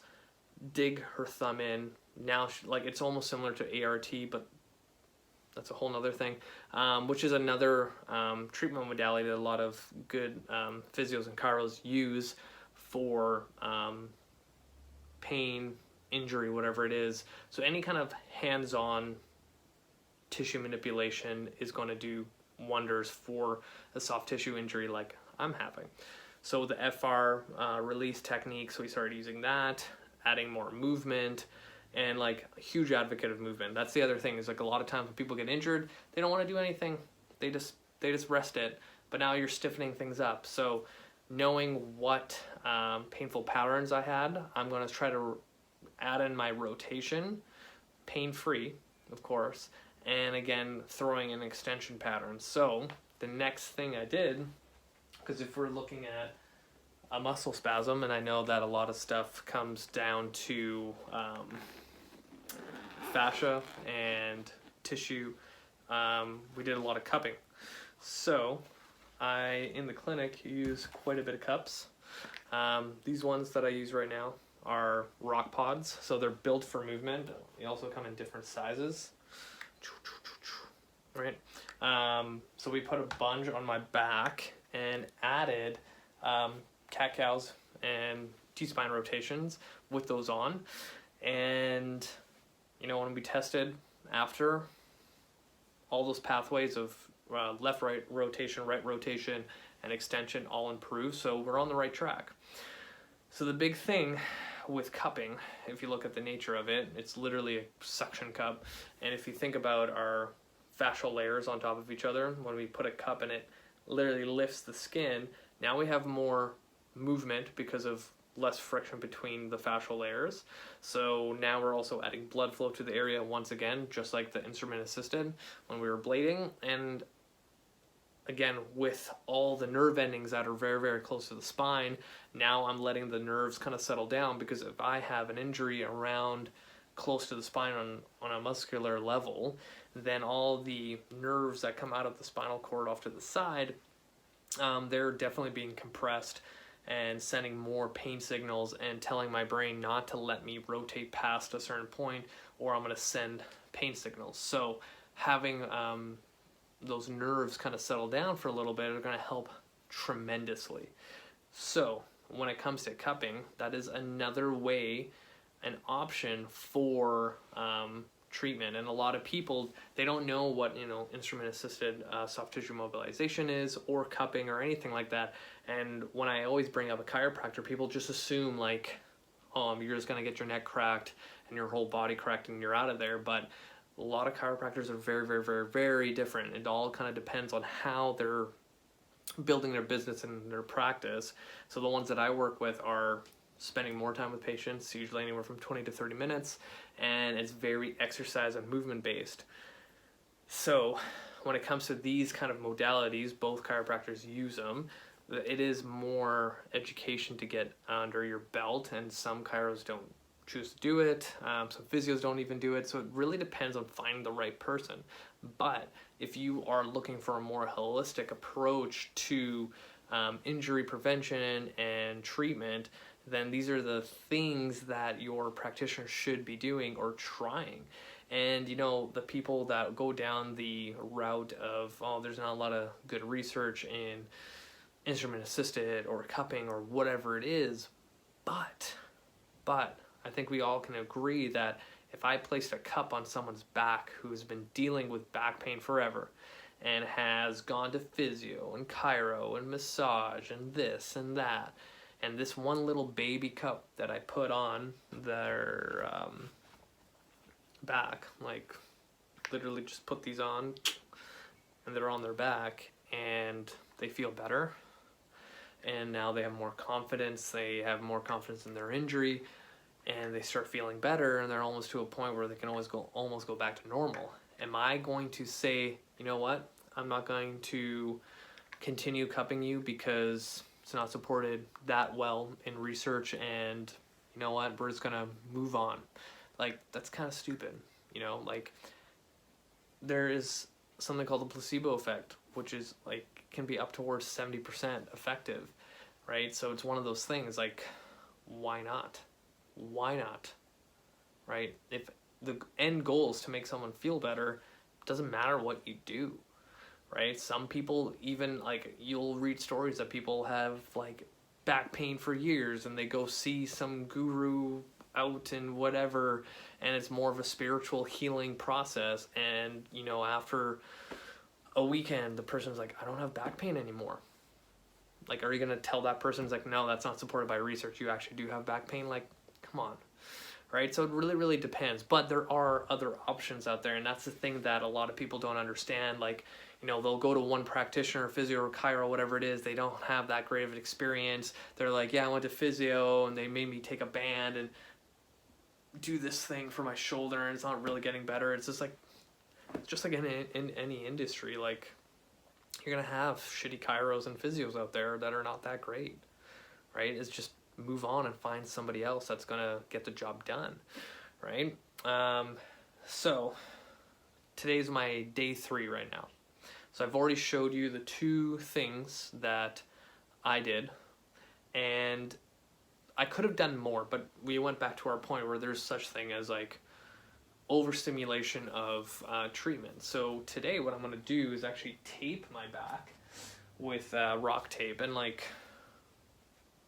dig her thumb in. Now, like, it's almost similar to ART, but that's a whole nother thing, which is another treatment modality that a lot of good physios and chiros use for pain, injury, whatever it is. So any kind of hands-on tissue manipulation is going to do wonders for a soft tissue injury like I'm having. So the FR release techniques, we started using that, adding more movement, and like a huge advocate of movement. That's the other thing, is like a lot of times when people get injured, they don't want to do anything. They just rest it. But now you're stiffening things up. So knowing what painful patterns I had, I'm going to try to add in my rotation, pain-free, of course, and again, throwing in extension patterns. So the next thing I did, because if we're looking at a muscle spasm, and I know that a lot of stuff comes down to fascia and tissue. We did a lot of cupping. So I, in the clinic, use quite a bit of cups. These ones that I use right now are rock pods, so they're built for movement. They also come in different sizes. Right? So we put a bunch on my back and added cat cows and T-spine rotations with those on. And, you know, when we tested after, all those pathways of left-right rotation, right rotation, and extension all improved. So we're on the right track. So the big thing with cupping, if you look at the nature of it, it's literally a suction cup. And if you think about our fascial layers on top of each other, when we put a cup in it, literally lifts the skin. Now we have more movement because of less friction between the fascial layers. So now we're also adding blood flow to the area once again, just like the instrument assisted when we were blading. And again, with all the nerve endings that are very, very close to the spine, now I'm letting the nerves kind of settle down, because if I have an injury around close to the spine on a muscular level, then all the nerves that come out of the spinal cord off to the side, they're definitely being compressed and sending more pain signals and telling my brain not to let me rotate past a certain point, or I'm going to send pain signals. So having those nerves kind of settle down for a little bit are going to help tremendously. So when it comes to cupping, that is another way, an option for treatment. And a lot of people, they don't know what, you know, instrument assisted soft tissue mobilization is, or cupping, or anything like that. And when I always bring up a chiropractor, people just assume like, oh, you're just going to get your neck cracked and your whole body cracked and you're out of there. But a lot of chiropractors are very, very, very, very different. It all kind of depends on how they're building their business and their practice. So the ones that I work with are spending more time with patients, usually anywhere from 20 to 30 minutes, and it's very exercise and movement based. So when it comes to these kind of modalities, both chiropractors use them. It is more education to get under your belt, and some chiros don't choose to do it. Some physios don't even do it. So it really depends on finding the right person. But if you are looking for a more holistic approach to injury prevention and treatment, then these are the things that your practitioner should be doing or trying. And, you know, the people that go down the route of, oh, there's not a lot of good research in instrument assisted or cupping or whatever it is, but I think we all can agree that if I placed a cup on someone's back who's been dealing with back pain forever and has gone to physio and chiro and massage and this and that, and this one little baby cup that I put on their back, like literally just put these on and they're on their back and they feel better, and now they have more confidence, in their injury, and they start feeling better, and they're almost to a point where they can almost go back to normal. Am I going to say, you know what, I'm not going to continue cupping you because it's not supported that well in research, and you know what, we're just gonna move on? Like, that's kind of stupid. You know, like, there is something called the placebo effect, which is like can be up towards 70% effective, right? So it's one of those things, like, why not? Why not? Right? If the end goal is to make someone feel better, it doesn't matter what you do, right? Some people, even, like, you'll read stories that people have like back pain for years and they go see some guru out and whatever, and it's more of a spiritual healing process, and, you know, after a weekend the person's like, I don't have back pain anymore. Like, are you going to tell that person, it's like, no, that's not supported by research, you actually do have back pain? Like, come on, right? So it really, really depends. But there are other options out there, and that's the thing that a lot of people don't understand. Like, you know, they'll go to one practitioner, physio or chiro, whatever it is, they don't have that great of an experience. They're like, yeah, I went to physio and they made me take a band and do this thing for my shoulder, and it's not really getting better. It's just like in any industry, like, you're gonna have shitty chiros and physios out there that are not that great, right? Is just move on and find somebody else that's gonna get the job done, right? So today's my day 3 right now. So I've already showed you the 2 things that I did, and I could have done more, but we went back to our point where there's such thing as like overstimulation of treatment. So today what I'm going to do is actually tape my back with rock tape. And like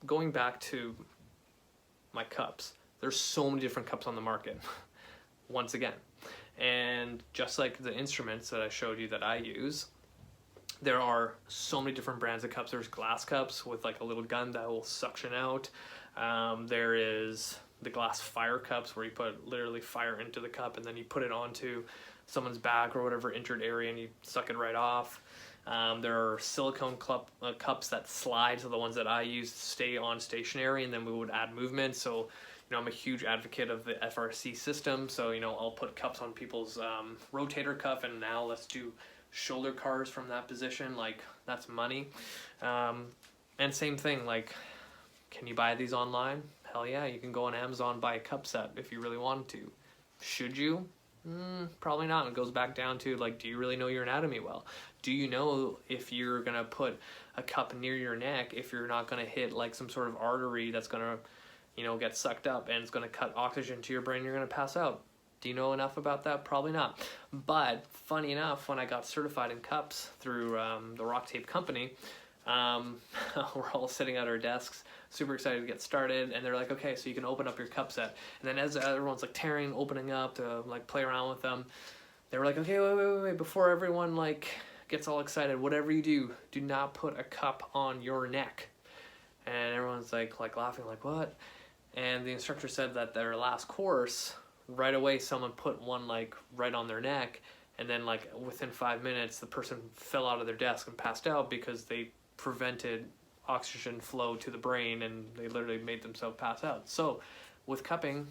going back to my cups, there's so many different cups on the market once again. And just like the instruments that I showed you that I use, there are so many different brands of cups. There's glass cups with like a little gun that will suction out. There is the glass fire cups where you put literally fire into the cup and then you put it onto someone's back or whatever injured area and you suck it right off. There are silicone cups that slide, so the ones that I use stay on stationary, and then we would add movement. So, I'm a huge advocate of the FRC system. So, I'll put cups on people's rotator cuff, and now let's do shoulder cars from that position. Like, that's money. And same thing, like, can you buy these online? Hell yeah, you can go on Amazon, buy a cup set if you really wanted to. Should you? Probably not. It goes back down to like, do you really know your anatomy well? Do you know if you're gonna put a cup near your neck, if you're not gonna hit like some sort of artery that's gonna, get sucked up and it's gonna cut oxygen to your brain, you're gonna pass out? Do you know enough about that? Probably not. But funny enough, when I got certified in cups through the Rock Tape company, we're all sitting at our desks, super excited to get started, and they're like, okay, so you can open up your cup set. And then as everyone's like tearing, opening up to like play around with them, they were like, okay, wait, before everyone like gets all excited, whatever you do not put a cup on your neck. And everyone's like laughing, like, what? And the instructor said that their last course, right away someone put one like right on their neck, and then like within 5 minutes the person fell out of their desk and passed out because they prevented oxygen flow to the brain, and they literally made themselves pass out. So with cupping,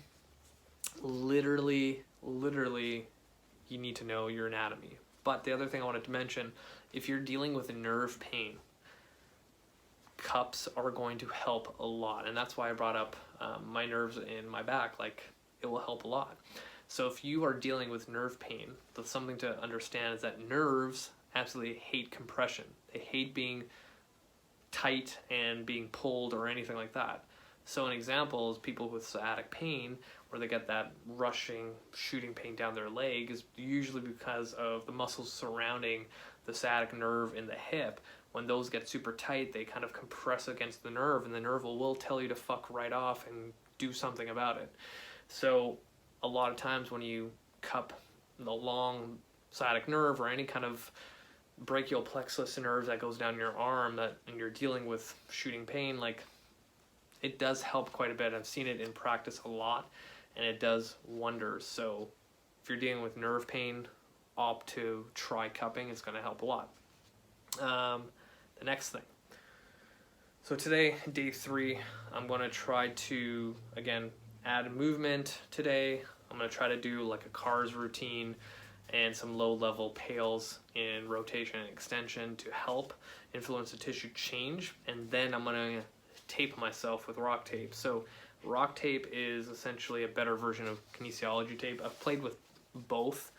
literally you need to know your anatomy. But the other thing I wanted to mention, if you're dealing with nerve pain, cups are going to help a lot. And that's why I brought up my nerves in my back. Like, it will help a lot. So if you are dealing with nerve pain, that's something to understand, is that nerves absolutely hate compression. They hate being tight and being pulled or anything like that. So an example is people with sciatic pain, where they get that rushing, shooting pain down their leg, is usually because of the muscles surrounding the sciatic nerve in the hip. When those get super tight, they kind of compress against the nerve, and the nerve will tell you to fuck right off and do something about it. So a lot of times when you cup the long sciatic nerve or any kind of brachial plexus nerve that goes down your arm, and you're dealing with shooting pain, like, it does help quite a bit. I've seen it in practice a lot, and it does wonders. So if you're dealing with nerve pain, opt to try cupping. It's going to help a lot. The next thing. So today, day 3, I'm going to try to, again, add movement today. I'm going to try to do like a cars routine and some low-level pails in rotation and extension to help influence the tissue change. And then I'm going to tape myself with rock tape. So rock tape is essentially a better version of kinesiology tape. I've played with both.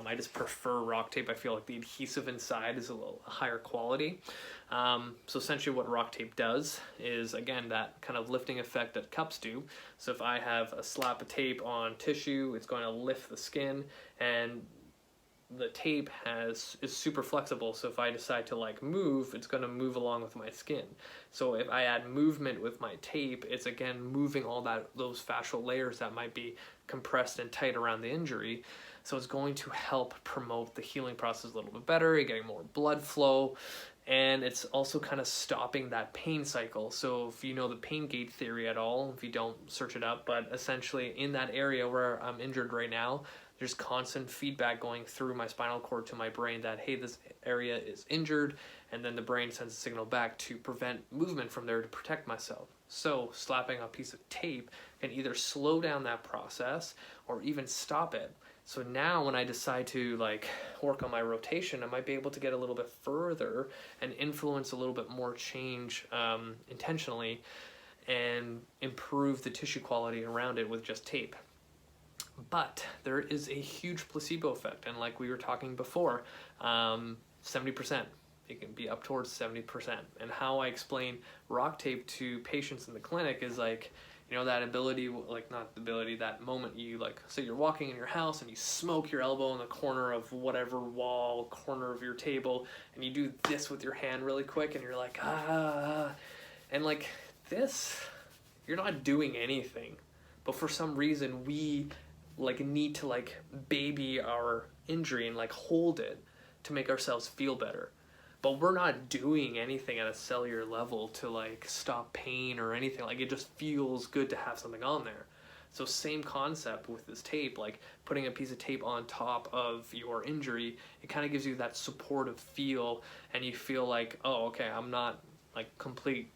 I just prefer rock tape. I feel like the adhesive inside is a little higher quality. So essentially what rock tape does is, again, that kind of lifting effect that cups do. So if I have a slap of tape on tissue, it's going to lift the skin, and the tape is super flexible. So if I decide to like move, it's going to move along with my skin. So if I add movement with my tape, it's again moving all those fascial layers that might be compressed and tight around the injury. So it's going to help promote the healing process a little bit better. You're getting more blood flow, and it's also kind of stopping that pain cycle. So if you know the pain gate theory at all, if you don't, search it up, but essentially in that area where I'm injured right now, there's constant feedback going through my spinal cord to my brain that, hey, this area is injured, and then the brain sends a signal back to prevent movement from there to protect myself. So slapping a piece of tape can either slow down that process or even stop it. So now when I decide to like work on my rotation, I might be able to get a little bit further and influence a little bit more change intentionally, and improve the tissue quality around it with just tape. But there is a huge placebo effect, and like we were talking before, 70%. It can be up towards 70%. And how I explain rock tape to patients in the clinic is like, you know, that ability, like not the ability, that moment you like, say you're walking in your house and you smoke your elbow in the corner of whatever wall, corner of your table, and you do this with your hand really quick, and you're like, ah, and like this, you're not doing anything. But for some reason, we like need to like baby our injury and like hold it to make ourselves feel better, but we're not doing anything at a cellular level to like stop pain or anything. Like it just feels good to have something on there. So same concept with this tape, like putting a piece of tape on top of your injury, it kind of gives you that supportive feel, and you feel like, oh, okay, I'm not like complete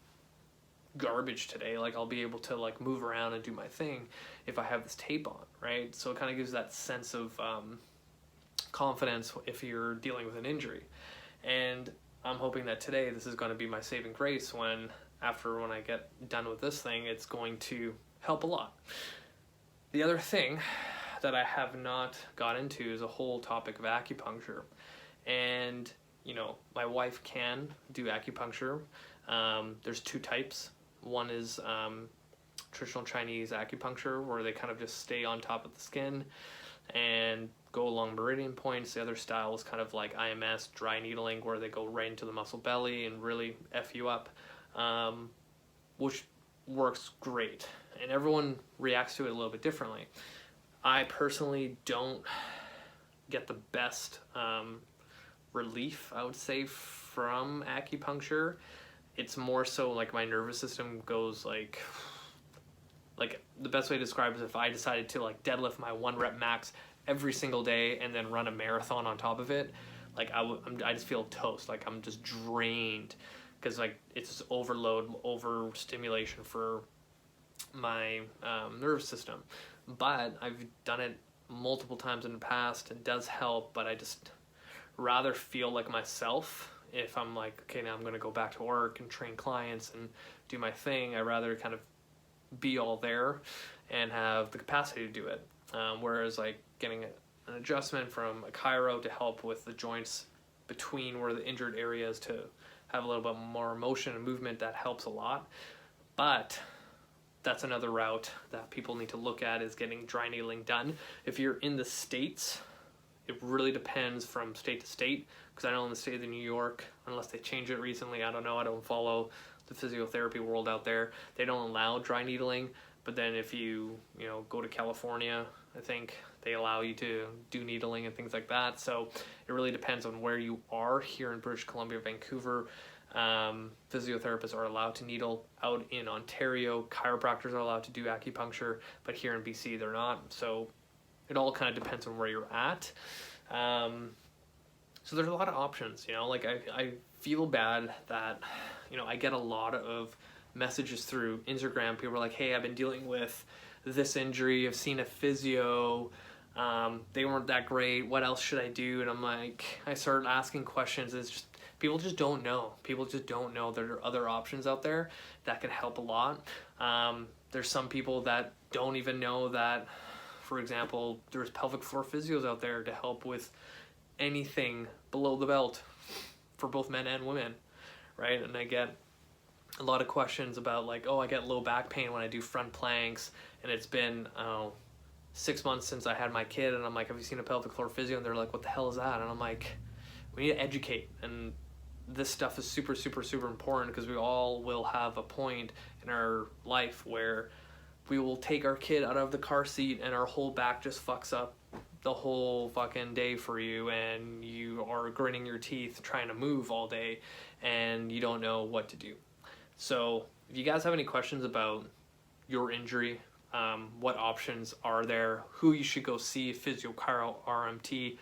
garbage today. Like I'll be able to like move around and do my thing if I have this tape on, right? So it kind of gives that sense of confidence if you're dealing with an injury. And I'm hoping that today this is going to be my saving grace when I get done with this thing, it's going to help a lot. The other thing that I have not got into is a whole topic of acupuncture. And, you know, my wife can do acupuncture. There's two types. One is traditional Chinese acupuncture, where they kind of just stay on top of the skin and go along meridian points. The other style is kind of like IMS, dry needling, where they go right into the muscle belly and really F you up, which works great. And everyone reacts to it a little bit differently. I personally don't get the best relief, I would say, from acupuncture. It's more so like my nervous system goes like the best way to describe it is if I decided to like deadlift my 1 rep max every single day and then run a marathon on top of it, like I just feel toast. Like I'm just drained because like it's overload, overstimulation for my nervous system. But I've done it multiple times in the past. It does help, but I just rather feel like myself. If I'm like, okay, now I'm going to go back to work and train clients and do my thing, I rather kind of be all there and have the capacity to do it. Whereas like getting an adjustment from a chiro to help with the joints between where the injured areas to have a little bit more motion and movement, that helps a lot. But that's another route that people need to look at, is getting dry needling done. If you're in the States, it really depends from state to state, because I know in the state of New York, unless they changed it recently, I don't know, I don't follow the physiotherapy world out there, they don't allow dry needling. But then if you go to California, I think they allow you to do needling and things like that. So it really depends on where you are. Here in British Columbia, Vancouver, physiotherapists are allowed to needle. Out in Ontario, chiropractors are allowed to do acupuncture, but here in BC they're not. So it all kind of depends on where you're at. So there's a lot of options, like I feel bad that, I get a lot of messages through Instagram. People are like, hey, I've been dealing with this injury. I've seen a physio. They weren't that great. What else should I do? And I'm like, I started asking questions. It's just, people just don't know. People just don't know there are other options out there that can help a lot. There's some people that don't even know that, for example, there's pelvic floor physios out there to help with anything below the belt for both men and women, right? And I get a lot of questions about like, oh, I get low back pain when I do front planks, and it's been 6 months since I had my kid, and I'm like, have you seen a pelvic floor physio? And they're like, what the hell is that? And I'm like, we need to educate, and this stuff is super, super, super important, because we all will have a point in our life where we will take our kid out of the car seat and our whole back just fucks up the whole fucking day for you, and you are gritting your teeth trying to move all day and you don't know what to do. So if you guys have any questions about your injury, what options are there, who you should go see, physio, chiro, RMT,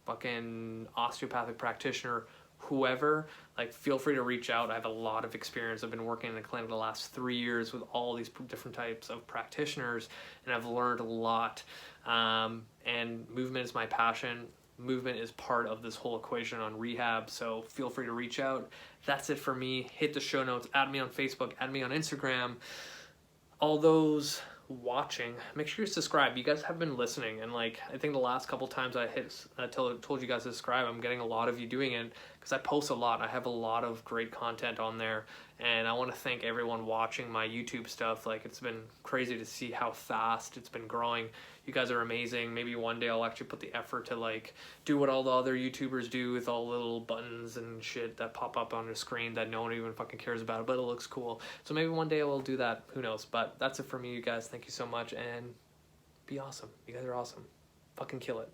fucking osteopathic practitioner, whoever, like, feel free to reach out. I have a lot of experience. I've been working in a clinic the last 3 years with all these different types of practitioners, and I've learned a lot. And movement is my passion. Movement is part of this whole equation on rehab, so feel free to reach out. That's it for me. Hit the show notes, add me on Facebook, add me on Instagram. All those watching, make sure you subscribe. You guys have been listening, and like, I think the last couple times I told you guys to subscribe, I'm getting a lot of you doing it because I post a lot. I have a lot of great content on there, and I want to thank everyone watching my YouTube stuff. Like, it's been crazy to see how fast it's been growing. You guys are amazing. Maybe one day I'll actually put the effort to like do what all the other YouTubers do with all the little buttons and shit that pop up on the screen that no one even fucking cares about, but it looks cool. So maybe one day I will do that. Who knows? But that's it for me, you guys. Thank you so much, and be awesome. You guys are awesome. Fucking kill it.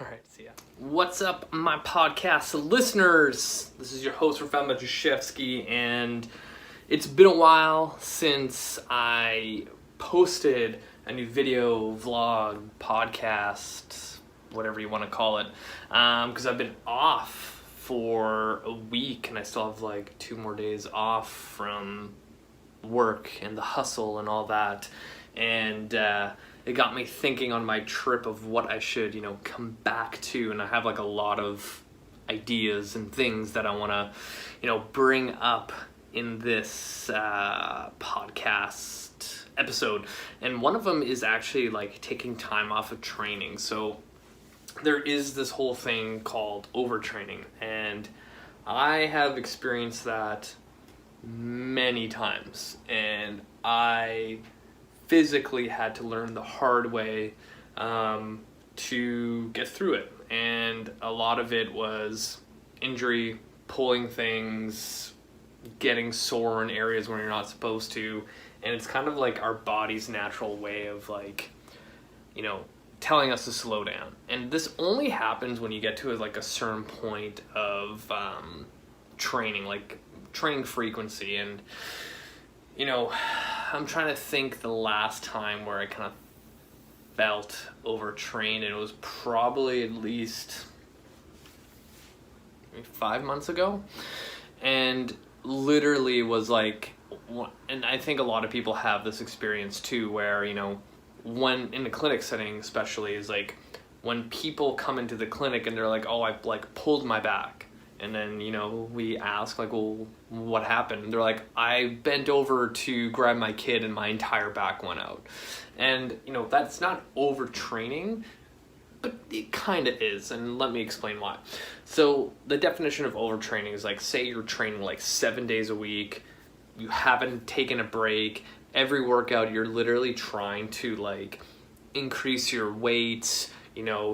All right, see ya. What's up, my podcast listeners? This is your host, Rafał Maciejewski, and it's been a while since I posted a new video, vlog, podcast, whatever you want to call it, because I've been off for a week, and I still have like 2 more days off from work and the hustle and all that, and it got me thinking on my trip of what I should, come back to, and I have like a lot of ideas and things that I want to, bring up in this podcast episode, and one of them is actually like taking time off of training. So there is this whole thing called overtraining, and I have experienced that many times, and I physically had to learn the hard way to get through it, and a lot of it was injury, pulling things, getting sore in areas where you're not supposed to. And it's kind of like our body's natural way of like, telling us to slow down. And this only happens when you get to like a certain point of training, like training frequency. And, I'm trying to think the last time where I kind of felt overtrained, and it was probably at least maybe 5 months ago. And literally was like, and I think a lot of people have this experience too, where, when in the clinic setting especially, is like when people come into the clinic and they're like, oh, I've like pulled my back. And then, we ask like, well, what happened? And they're like, I bent over to grab my kid and my entire back went out. And, that's not overtraining, but it kind of is, and let me explain why. So the definition of overtraining is like, say you're training like 7 days a week, you haven't taken a break, every workout you're literally trying to like increase your weights,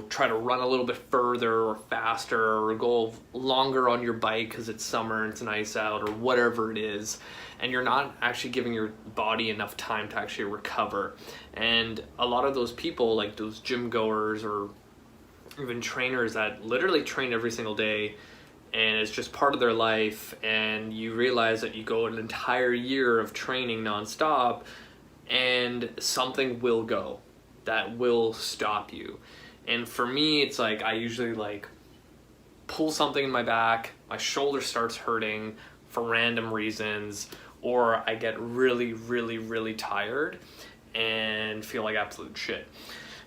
try to run a little bit further or faster, or go longer on your bike because it's summer and it's nice out, or whatever it is, and you're not actually giving your body enough time to actually recover. And a lot of those people, like those gym goers or even trainers that literally train every single day, and it's just part of their life, and you realize that you go an entire year of training nonstop, and something will go that will stop you. And for me, it's like I usually like pull something in my back, my shoulder starts hurting for random reasons, or I get really, really, really tired and feel like absolute shit.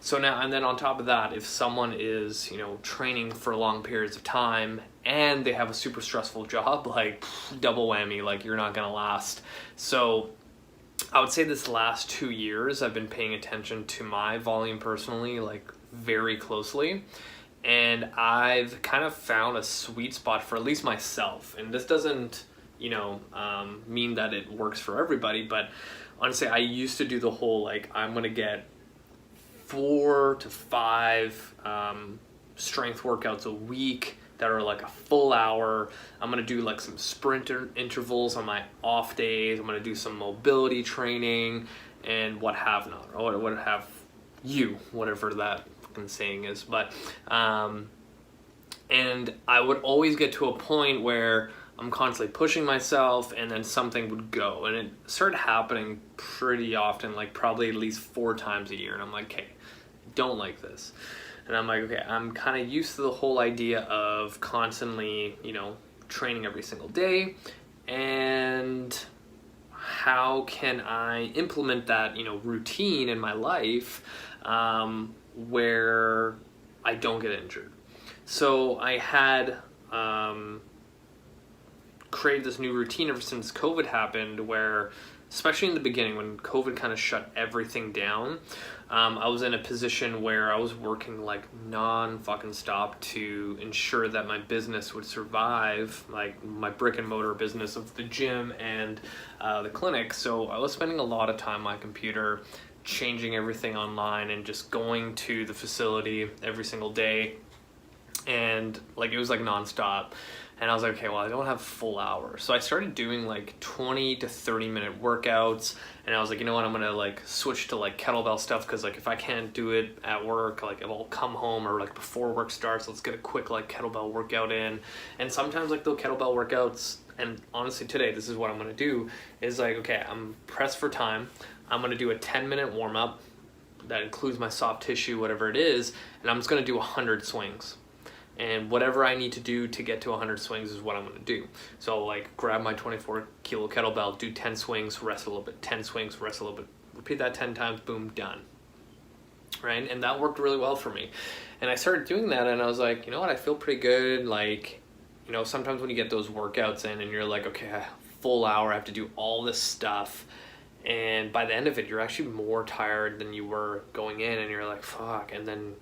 So now, and then on top of that, if someone is, training for long periods of time and they have a super stressful job, like double whammy, like you're not gonna last. So I would say this last 2 years, I've been paying attention to my volume personally, like very closely. And I've kind of found a sweet spot for at least myself. And this doesn't, mean that it works for everybody, but honestly, I used to do the whole, like, I'm gonna get 4 to 5 strength workouts a week that are like a full hour. I'm gonna do like some sprint intervals on my off days. I'm gonna do some mobility training and what have not, or what have you, whatever that fucking saying is. But and I would always get to a point where I'm constantly pushing myself, and then something would go, and it started happening pretty often, like probably at least 4 times a year. And I'm like, hey, don't like this. And I'm like, okay, I'm kind of used to the whole idea of constantly, training every single day. And how can I implement that, routine in my life where I don't get injured? So I had created this new routine ever since COVID happened, where, especially in the beginning when COVID kind of shut everything down, I was in a position where I was working like non-fucking stop to ensure that my business would survive, like my brick and mortar business of the gym and the clinic. So I was spending a lot of time on my computer, changing everything online and just going to the facility every single day. And like it was like nonstop. And I was like, okay, well, I don't have full hours. So I started doing like 20 to 30 minute workouts. And I was like, you know what, I'm going to like switch to like kettlebell stuff. Cause like if I can't do it at work, like I'll come home or like before work starts, let's get a quick like kettlebell workout in. And sometimes like those kettlebell workouts, and honestly today, this is what I'm going to do, is like, okay, I'm pressed for time. I'm going to do a 10-minute warm up that includes my soft tissue, whatever it is. And I'm just going to do 100 swings. And whatever I need to do to get to 100 swings is what I'm going to do. So I'll like grab my 24 kilo kettlebell, do 10 swings, rest a little bit, 10 swings, rest a little bit, repeat that 10 times, boom, done. Right? And that worked really well for me. And I started doing that and I was like, you know what, I feel pretty good. Like, sometimes when you get those workouts in and you're like, okay, a full hour, I have to do all this stuff. And by the end of it, you're actually more tired than you were going in, and you're like, fuck. And then,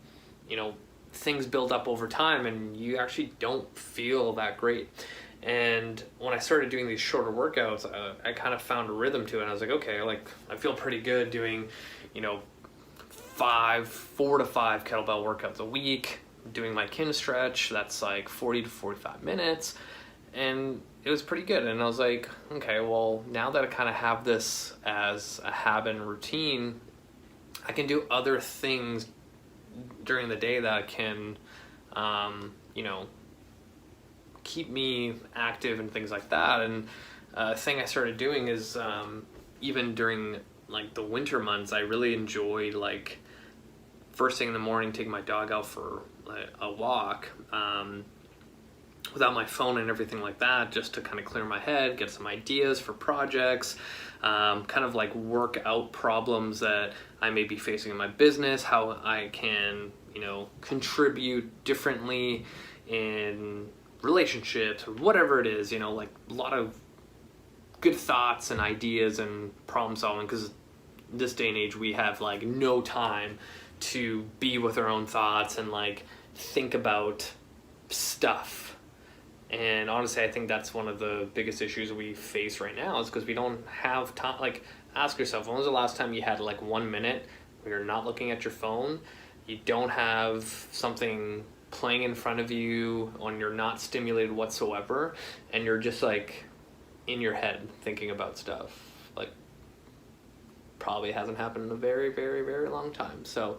things build up over time and you actually don't feel that great. And when I started doing these shorter workouts, I kind of found a rhythm to it. And I was like, okay, like I feel pretty good doing, 4 to 5 kettlebell workouts a week, doing my Kinstretch. That's like 40 to 45 minutes. And it was pretty good. And I was like, okay, well, now that I kind of have this as a habit and routine, I can do other things during the day that can, keep me active and things like that. And a thing I started doing is even during like the winter months, I really enjoyed like first thing in the morning taking my dog out for a walk without my phone and everything like that, just to kind of clear my head, get some ideas for projects, kind of like work out problems that I may be facing in my business, how I can, contribute differently in relationships or whatever it is, like a lot of good thoughts and ideas and problem solving, because this day and age we have like no time to be with our own thoughts and like think about stuff. And honestly, I think that's one of the biggest issues we face right now, is because we don't have time. Like, ask yourself, when was the last time you had like 1 minute where you're not looking at your phone, you don't have something playing in front of you, and you're not stimulated whatsoever, and you're just like in your head thinking about stuff? Like, probably hasn't happened in a very, very, very long time. So,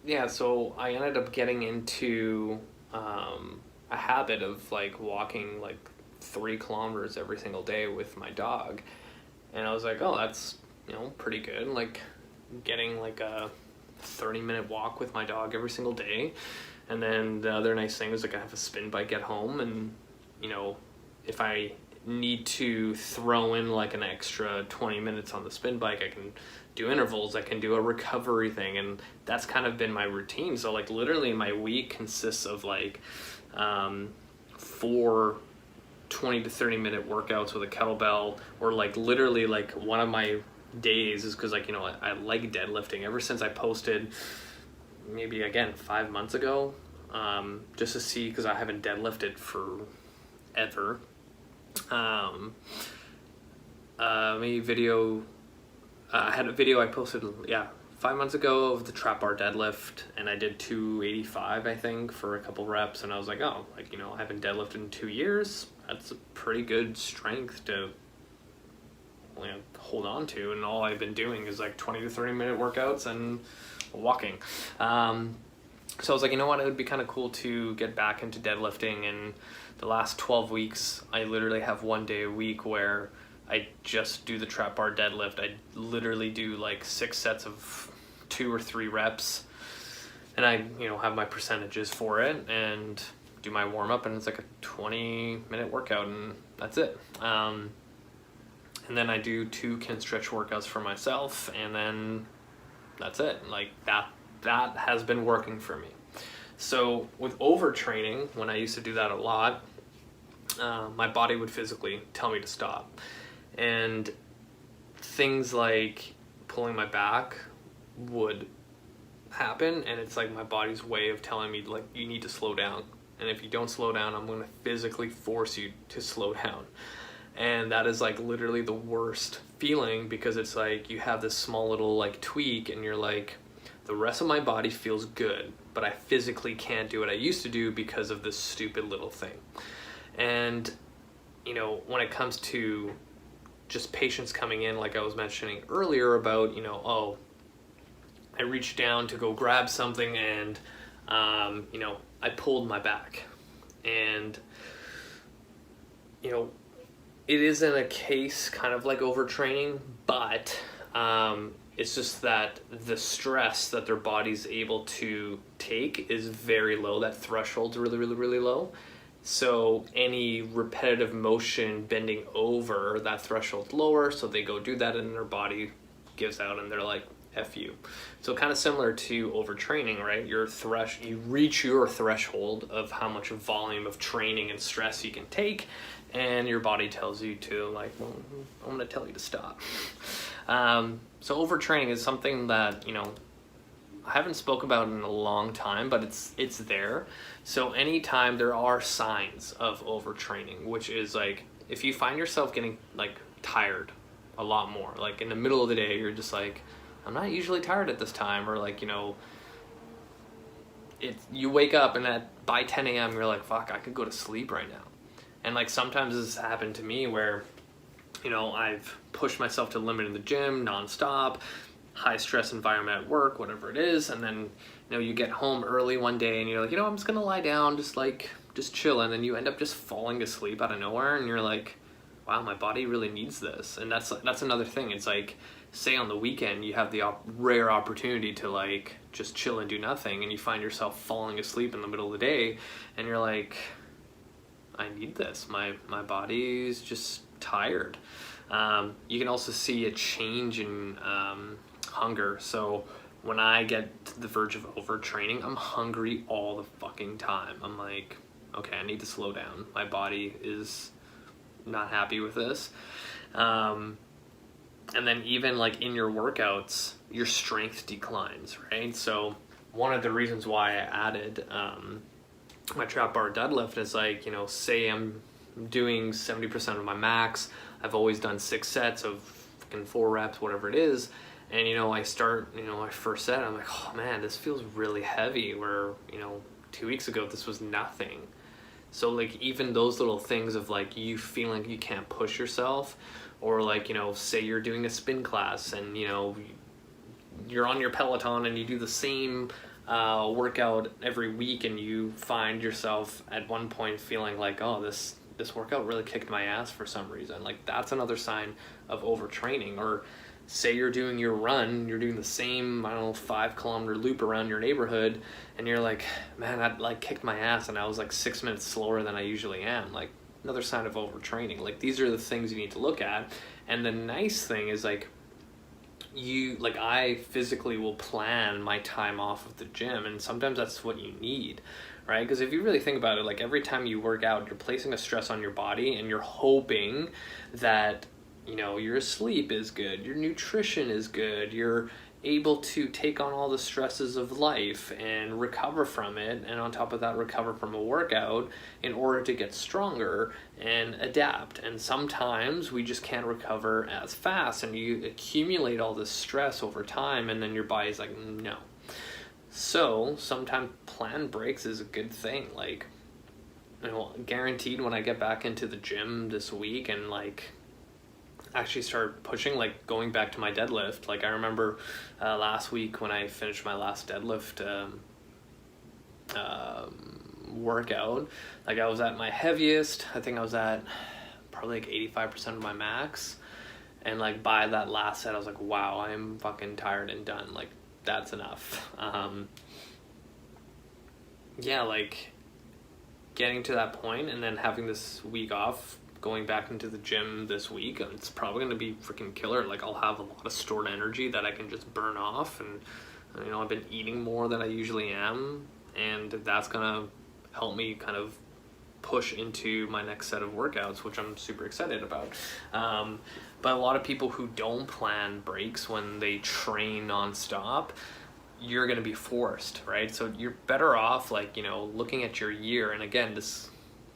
yeah, so I ended up getting into a habit of like walking like 3 kilometers every single day with my dog. And I was like, oh, that's, pretty good. Like getting like a 30-minute walk with my dog every single day. And then the other nice thing is like I have a spin bike at home, and, if I need to throw in like an extra 20 minutes on the spin bike, I can do intervals, I can do a recovery thing, and that's kind of been my routine. So like literally my week consists of like 4 20 to 30 minute workouts with a kettlebell, or like literally like one of my days is because like, I like deadlifting ever since I posted maybe again 5 months ago, just to see, because I haven't deadlifted forever. Maybe video, I had a video I posted 5 months ago of the trap bar deadlift, and I did 285 I think for a couple reps, and I was like, oh, like, I haven't deadlifted in 2 years. That's a pretty good strength to hold on to, and all I've been doing is like 20 to 30 minute workouts and walking. So I was like, you know what, it would be kind of cool to get back into deadlifting. And the last 12 weeks, I literally have 1 day a week where I just do the trap bar deadlift. I literally do like 6 sets of 2 or 3 reps, and I, you know, have my percentages for it and do my warm up, and it's like a 20-minute workout, and that's it. And then I do 2 Kinstretch workouts for myself, and then that's it. Like that has been working for me. So with overtraining, when I used to do that a lot, my body would physically tell me to stop. And things like pulling my back would happen, and it's like my body's way of telling me, like, you need to slow down. And if you don't slow down, I'm going to physically force you to slow down. And that is like literally the worst feeling, because it's like you have this small little like tweak and you're like, the rest of my body feels good, but I physically can't do what I used to do because of this stupid little thing. And, you know, when it comes to just patients coming in, like I was mentioning earlier about, you know, oh, I reached down to go grab something and, you know, I pulled my back. And, you know, it isn't a case kind of like overtraining, but it's just that the stress that their body's able to take is very low. That threshold's really, really, really low. So any repetitive motion bending over, that threshold's lower, so they go do that and their body gives out and they're like, F you. So kind of similar to overtraining, right? You reach your threshold of how much volume of training and stress you can take, and your body tells you to, like, well, I'm going to tell you to stop. So overtraining is something that, you know, I haven't spoke about in a long time, but it's there. So anytime there are signs of overtraining, which is like, if you find yourself getting like tired a lot more, like in the middle of the day, you're just like, I'm not usually tired at this time, or like, you know, you wake up and by 10 a.m. you're like, fuck, I could go to sleep right now. And like sometimes this has happened to me where, you know, I've pushed myself to the limit in the gym nonstop, high stress environment at work, whatever it is, and then, you know, you get home early one day and you're like, you know, I'm just gonna lie down, just chill, and then you end up just falling asleep out of nowhere, and you're like, wow, my body really needs this. And that's another thing. It's like, say on the weekend you have the rare opportunity to like just chill and do nothing, and you find yourself falling asleep in the middle of the day, and you're like, I need this. My body's just tired. You can also see a change in hunger. So when I get to the verge of overtraining, I'm hungry all the fucking time. I'm like, okay, I need to slow down. My body is not happy with this. And then even like in your workouts, your strength declines, right? So one of the reasons why I added my trap bar deadlift is like, you know, say I'm doing 70% of my max. I've always done 6 sets of fucking 4 reps, whatever it is. And, you know, I start, you know, my first set, I'm like, oh man, this feels really heavy, where, you know, 2 weeks ago, this was nothing. So like even those little things of like you feeling you can't push yourself, or like, you know, say you're doing a spin class and, you know, you're on your Peloton and you do the same workout every week, and you find yourself at one point feeling like, oh, this workout really kicked my ass for some reason. Like that's another sign of overtraining. Or say you're doing your run, you're doing the same, I don't know, 5-kilometer loop around your neighborhood, and you're like, man, that like kicked my ass and I was like 6 minutes slower than I usually am. Like another sign of overtraining. Like these are the things you need to look at. And the nice thing is like, I physically will plan my time off of the gym, and sometimes that's what you need, right? Because if you really think about it, like every time you work out, you're placing a stress on your body, and you're hoping that, you know, your sleep is good, your nutrition is good, you're able to take on all the stresses of life and recover from it, and on top of that, recover from a workout in order to get stronger and adapt. And sometimes we just can't recover as fast, and you accumulate all this stress over time, and then your body's like, no. So sometimes plan breaks is a good thing. Like, you know, guaranteed when I get back into the gym this week and like actually start pushing, like going back to my deadlift. Like I remember last week when I finished my last deadlift workout, like I was at my heaviest. I think I was at probably like 85% of my max, and like by that last set I was like, wow, I'm fucking tired and done. Like that's enough. Yeah, like getting to that point and then having this week off, going back into the gym this week, it's probably going to be freaking killer. Like I'll have a lot of stored energy that I can just burn off, and I've been eating more than I usually am, and that's going to help me kind of push into my next set of workouts, which I'm super excited about. But a lot of people who don't plan breaks when they train nonstop, you're going to be forced, right? So you're better off like, looking at your year. And again, this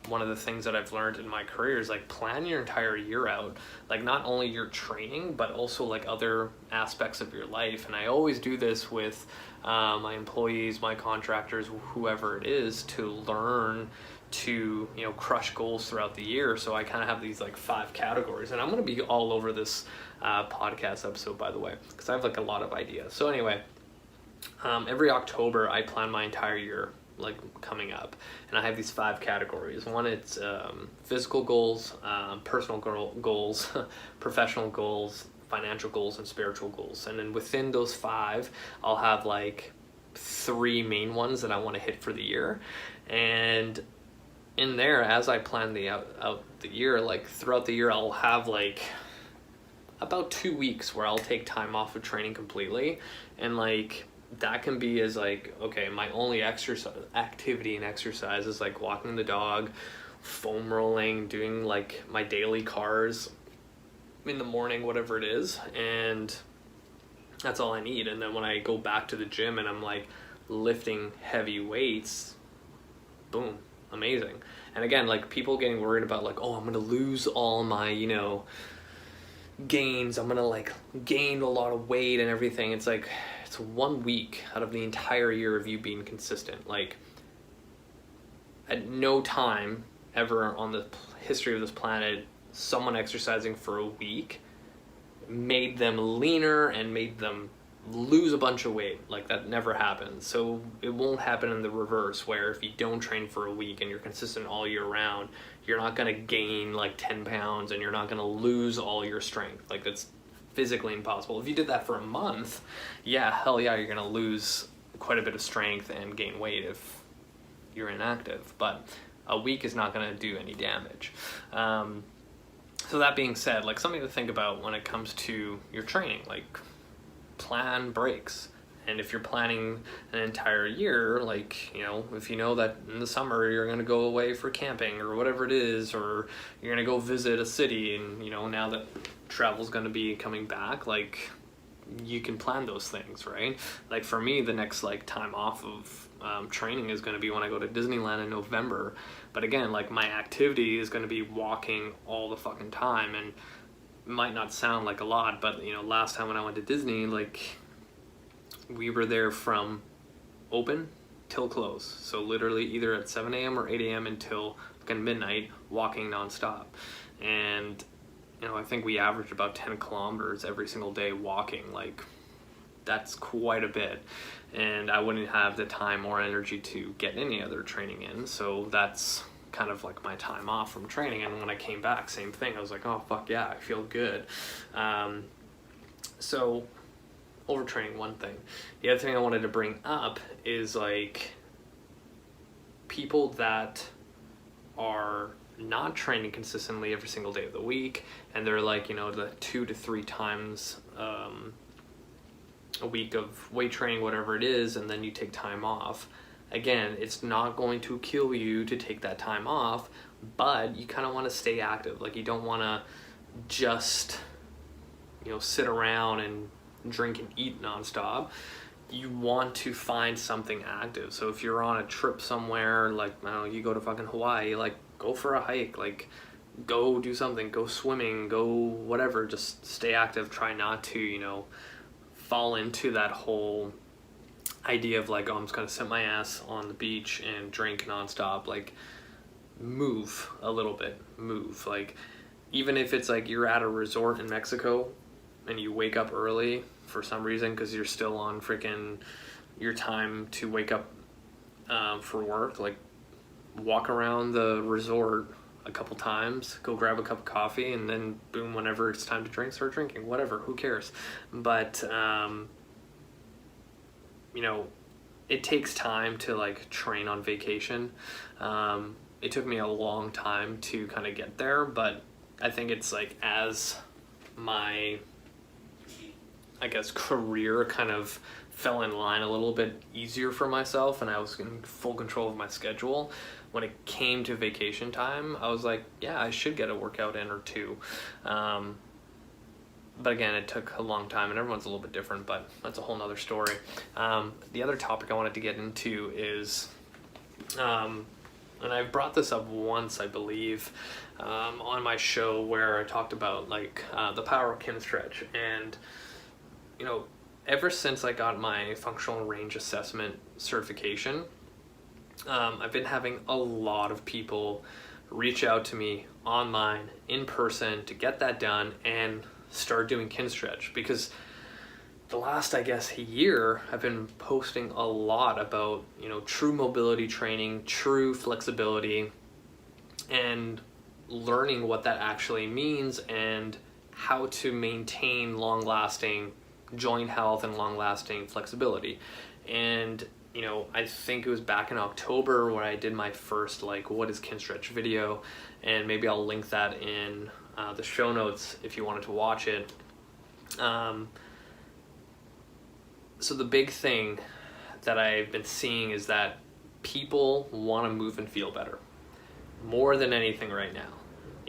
one of the things that I've learned in my career is like plan your entire year out, like not only your training, but also like other aspects of your life. And I always do this with my employees, my contractors, whoever it is, to learn to crush goals throughout the year. So I kind of have these like 5 categories, and I'm going to be all over this podcast episode, by the way, because I have like a lot of ideas. So anyway, every October I plan my entire year like coming up, and I have these 5 categories. One, it's physical goals, personal goals, professional goals, financial goals, and spiritual goals. And then within those 5, I'll have like 3 main ones that I want to hit for the year. And in there, as I plan out the year, like throughout the year, I'll have like about 2 weeks where I'll take time off of training completely. And like that can be as like, okay, my only activity and exercise is like walking the dog, foam rolling, doing like my daily cars in the morning, whatever it is, and that's all I need. And then when I go back to the gym and I'm like lifting heavy weights, boom, amazing. And again, like people getting worried about like, oh, I'm gonna lose all my gains, I'm gonna like gain a lot of weight and everything. It's like, it's 1 week out of the entire year of you being consistent. Like at no time ever on the history of this planet, someone exercising for a week made them leaner and made them lose a bunch of weight. Like that never happens. So it won't happen in the reverse, where if you don't train for a week and you're consistent all year round, you're not going to gain like 10 pounds and you're not going to lose all your strength. Like that's physically impossible. If you did that for a month, yeah, hell yeah, you're going to lose quite a bit of strength and gain weight if you're inactive. But a week is not going to do any damage. So that being said, like something to think about when it comes to your training, like plan breaks. And if you're planning an entire year, like, if you know that in the summer you're going to go away for camping or whatever it is, or you're going to go visit a city, and, now that travel's going to be coming back, like, you can plan those things, right? Like for me, the next like time off of training is going to be when I go to Disneyland in November. But again, like my activity is going to be walking all the fucking time, and it might not sound like a lot, but last time when I went to Disney, like we were there from open till close. So literally either at 7 a.m. or 8 a.m. until fucking midnight, walking nonstop. And I think we averaged about 10 kilometers every single day walking. Like that's quite a bit, and I wouldn't have the time or energy to get any other training in. So that's kind of like my time off from training. And when I came back, same thing. I was like, oh fuck yeah, I feel good. So overtraining, one thing. The other thing I wanted to bring up is like people that are not training consistently every single day of the week, and they're like the 2 to 3 times a week of weight training, whatever it is, and then you take time off. Again, it's not going to kill you to take that time off, but you kind of want to stay active. Like you don't want to just sit around and drink and eat nonstop. You want to find something active. So if you're on a trip somewhere, like I don't know, you go to fucking Hawaii, like go for a hike, like go do something, go swimming, go whatever, just stay active. Try not to fall into that whole idea of like, oh, I'm just gonna sit my ass on the beach and drink nonstop. Like move a little bit, move. Like even if it's like you're at a resort in Mexico and you wake up early for some reason because you're still on freaking your time to wake up for work, like walk around the resort a couple times, go grab a cup of coffee, and then boom, whenever it's time to drink, start drinking, whatever, who cares? But it takes time to like train on vacation. It took me a long time to kind of get there, but I think it's like as my, I guess, career kind of fell in line a little bit easier for myself and I was in full control of my schedule, when it came to vacation time, I was like, yeah, I should get a workout in or two. But again, it took a long time and everyone's a little bit different, but that's a whole nother story. The other topic I wanted to get into is, and I brought this up once, I believe, on my show where I talked about like the power of Kinstretch. And, ever since I got my functional range assessment certification, I've been having a lot of people reach out to me online, in person, to get that done and start doing Kinstretch, because the last, I guess, year I've been posting a lot about true mobility training, true flexibility, and learning what that actually means and how to maintain long-lasting joint health and long-lasting flexibility. And I think it was back in October when I did my first like what is Kinstretch video, and maybe I'll link that in the show notes if you wanted to watch it. So the big thing that I've been seeing is that people want to move and feel better more than anything right now.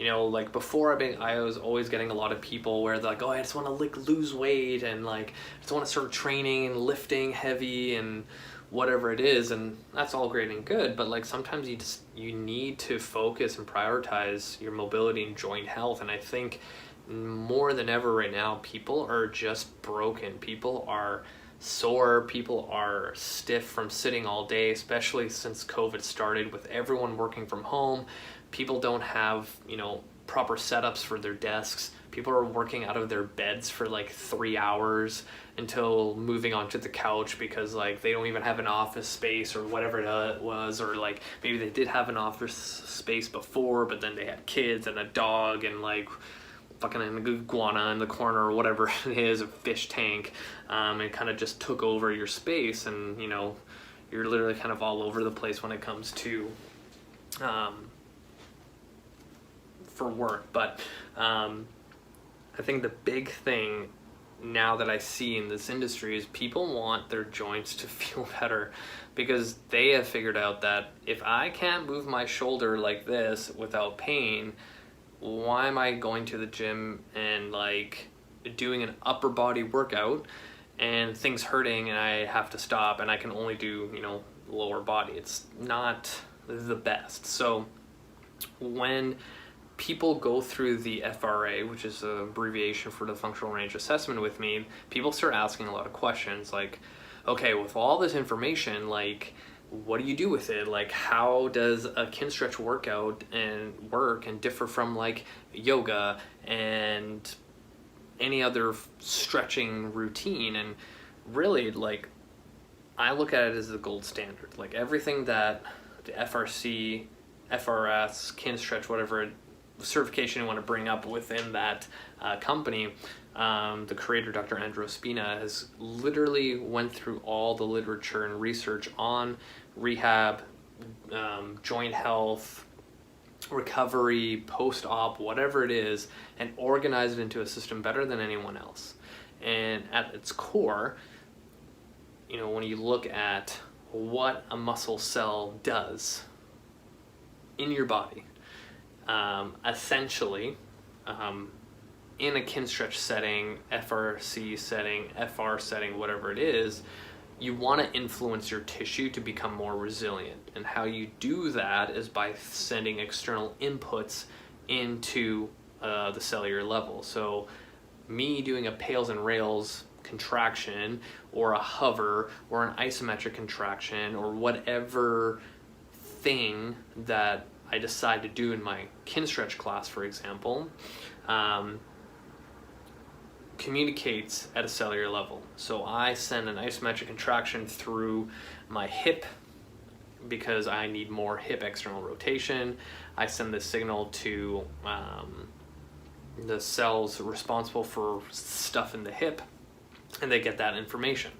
Like before I was always getting a lot of people where they're like, oh, I just want to like lose weight and like I just want to start training and lifting heavy and whatever it is, and that's all great and good, but like sometimes you need to focus and prioritize your mobility and joint health. And I think more than ever right now, people are just broken. People are sore, people are stiff from sitting all day, especially since COVID started with everyone working from home. People don't have proper setups for their desks. People are working out of their beds for like 3 hours until moving onto the couch because like they don't even have an office space or whatever it was, or like maybe they did have an office space before, but then they had kids and a dog and like fucking an iguana in the corner or whatever it is, a fish tank, and kind of just took over your space, and you're literally kind of all over the place when it comes to for work. But I think the big thing now that I see in this industry is people want their joints to feel better, because they have figured out that if I can't move my shoulder like this without pain, why am I going to the gym and like doing an upper body workout and things hurting and I have to stop and I can only do lower body? It's not the best. So when people go through the FRA, which is an abbreviation for the functional range assessment with me, people start asking a lot of questions like, okay, with all this information, like, what do you do with it? Like, how does a Kinstretch workout and work and differ from like yoga and any other stretching routine? And really, like, I look at it as the gold standard. Like everything that the FRC, FRS, Kinstretch, whatever certification you want to bring up within that company, the creator, Dr. Andrew Spina, has literally went through all the literature and research on rehab, joint health, recovery, post-op, whatever it is, and organized it into a system better than anyone else. And at its core, when you look at what a muscle cell does in your body, essentially, in a Kinstretch setting, FRC setting, FR setting, whatever it is, you want to influence your tissue to become more resilient. And how you do that is by sending external inputs into the cellular level. So me doing a pails and rails contraction or a hover or an isometric contraction or whatever thing that I decide to do in my Kinstretch class, for example, communicates at a cellular level. So I send an isometric contraction through my hip because I need more hip external rotation. I send this signal to the cells responsible for stuff in the hip, and they get that information.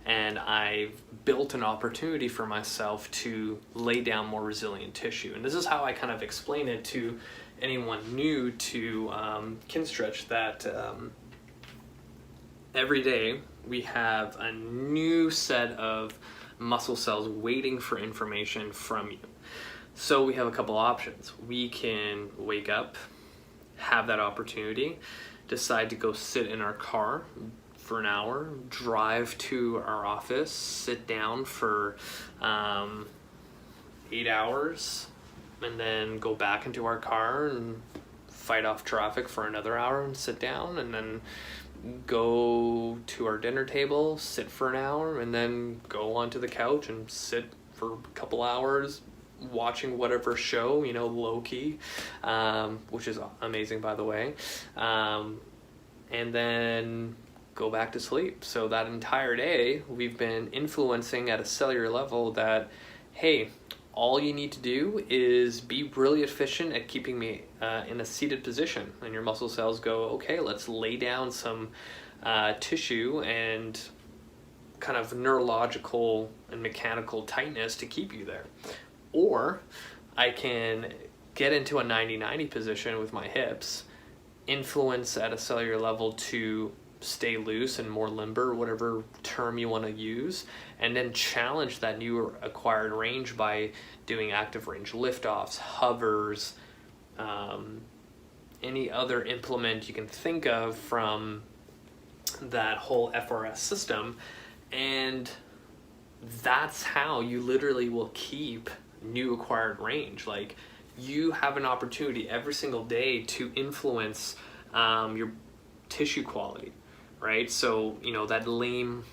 and I've built an opportunity for myself to lay down more resilient tissue. And this is how I kind of explain it to anyone new to Kinstretch, that every day we have a new set of muscle cells waiting for information from you. So we have a couple options. We can wake up, have that opportunity, decide to go sit in our car for an hour, drive to our office, sit down for 8 hours, and then go back into our car and fight off traffic for another hour and sit down, and then go to our dinner table, sit for an hour, and then go onto the couch and sit for a couple hours watching whatever show, you know, Loki, which is amazing, by the way, and then go back to sleep. So that entire day we've been influencing at a cellular level that, hey, all you need to do is be really efficient at keeping me in a seated position. And your muscle cells go, okay, let's lay down some tissue and kind of neurological and mechanical tightness to keep you there. Or I can get into a 90-90 position with my hips, influence at a cellular level to stay loose and more limber, whatever term you want to use, and then challenge that new acquired range by doing active range liftoffs, hovers, any other implement you can think of from that whole FRS system. And that's how you literally will keep new acquired range. Like, you have an opportunity every single day to influence your tissue quality, right? So, you know, that lame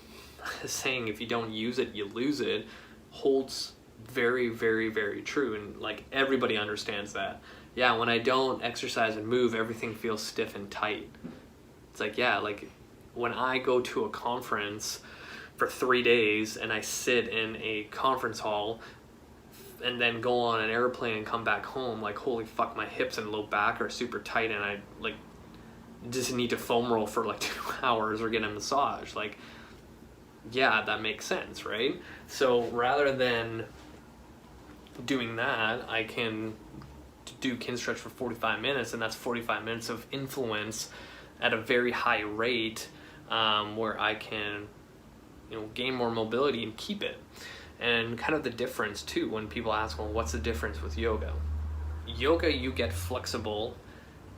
saying, if you don't use it, you lose it, holds very, very, very true. And like, everybody understands that. Yeah, when I don't exercise and move, everything feels stiff and tight. It's like, yeah, like when I go to a conference for 3 days and I sit in a conference hall and then go on an airplane and come back home, like, holy fuck, my hips and low back are super tight, and I like just need to foam roll for like 2 hours or get a massage. Like, yeah, that makes sense, right? So rather than doing that, I can do Kinstretch for 45 minutes, and that's 45 minutes of influence at a very high rate, where I can, you know, gain more mobility and keep it. And kind of the difference too, when people ask, well, what's the difference with yoga? Yoga, you get flexible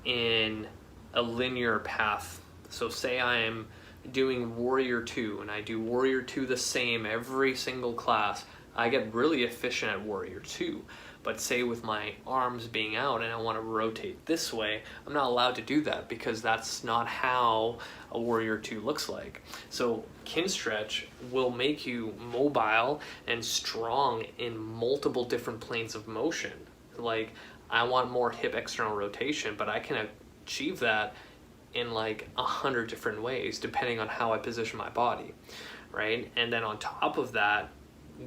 in a linear path. So say I am doing Warrior 2 and I do Warrior 2 the same every single class, I get really efficient at Warrior 2. But say with my arms being out and I want to rotate this way, I'm not allowed to do that because that's not how a Warrior 2 looks like. So Kinstretch will make you mobile and strong in multiple different planes of motion. Like, I want more hip external rotation, but I can achieve that in like 100 different ways depending on how I position my body, right? And then on top of that,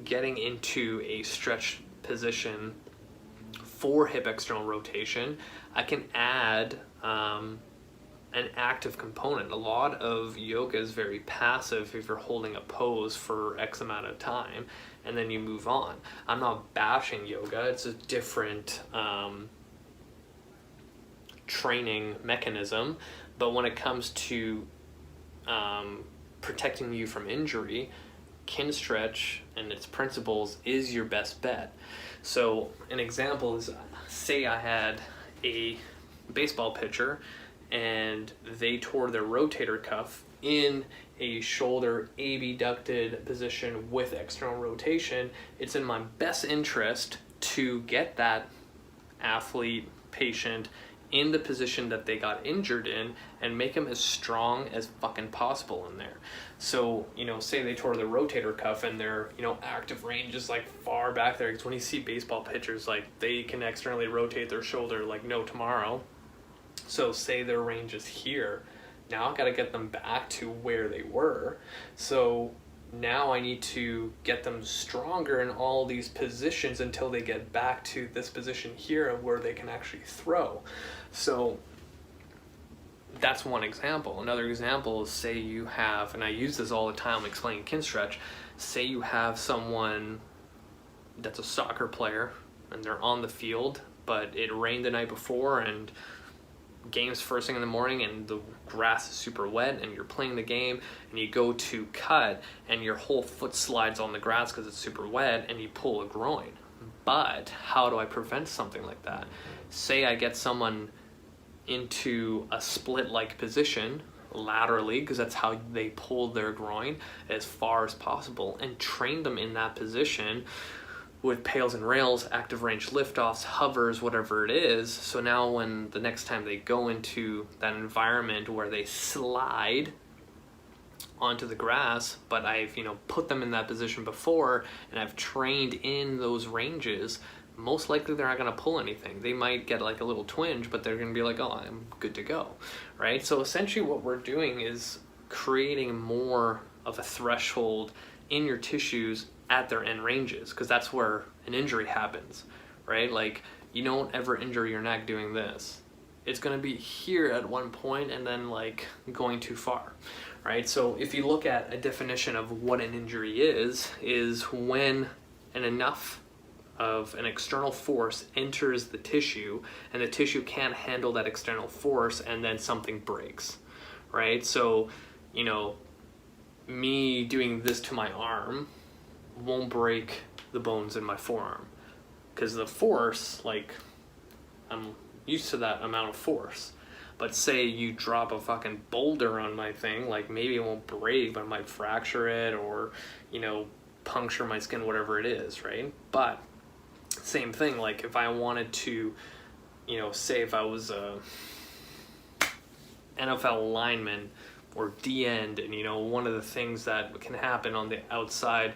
getting into a stretch position for hip external rotation, I can add an active component. A lot of yoga is very passive if you're holding a pose for X amount of time and then you move on. I'm not bashing yoga, it's a different training mechanism, but when it comes to protecting you from injury, Kinstretch and its principles is your best bet. So an example is, say I had a baseball pitcher and they tore their rotator cuff in a shoulder abducted position with external rotation. It's in my best interest to get that athlete, patient, in the position that they got injured in and make them as strong as fucking possible in there. So, you know, say they tore their rotator cuff and their, you know, active range is like far back there. Because when you see baseball pitchers, like, they can externally rotate their shoulder like no tomorrow. So say their range is here. Now I got to get them back to where they were. So now I need to get them stronger in all these positions until they get back to this position here where they can actually throw. So that's one example. Another example is, say you have, and I use this all the time explaining Kinstretch, say you have someone that's a soccer player and they're on the field, but it rained the night before and game's first thing in the morning and the grass is super wet and you're playing the game and you go to cut and your whole foot slides on the grass because it's super wet and you pull a groin. But how do I prevent something like that? Say I get someone into a split-like position laterally, because that's how they pull their groin, as far as possible, and train them in that position with pails and rails, active range liftoffs, hovers, whatever it is. So now when the next time they go into that environment where they slide onto the grass, but I've put them in that position before and I've trained in those ranges, most likely they're not going to pull anything. They might get like a little twinge, but they're going to be like, oh, I'm good to go, right? So essentially what we're doing is creating more of a threshold in your tissues at their end ranges, because that's where an injury happens, right? Like, you don't ever injure your neck doing this. It's going to be here at one point and then like going too far, right? So if you look at a definition of what an injury is when enough of an external force enters the tissue and the tissue can't handle that external force and then something breaks, right? So, me doing this to my arm won't break the bones in my forearm because the force, like, I'm used to that amount of force. But say you drop a fucking boulder on my thing, like, maybe it won't break, but it might fracture it or, puncture my skin, whatever it is, right? But same thing, like if I wanted to, say if I was a NFL lineman or D-end, and one of the things that can happen on the outside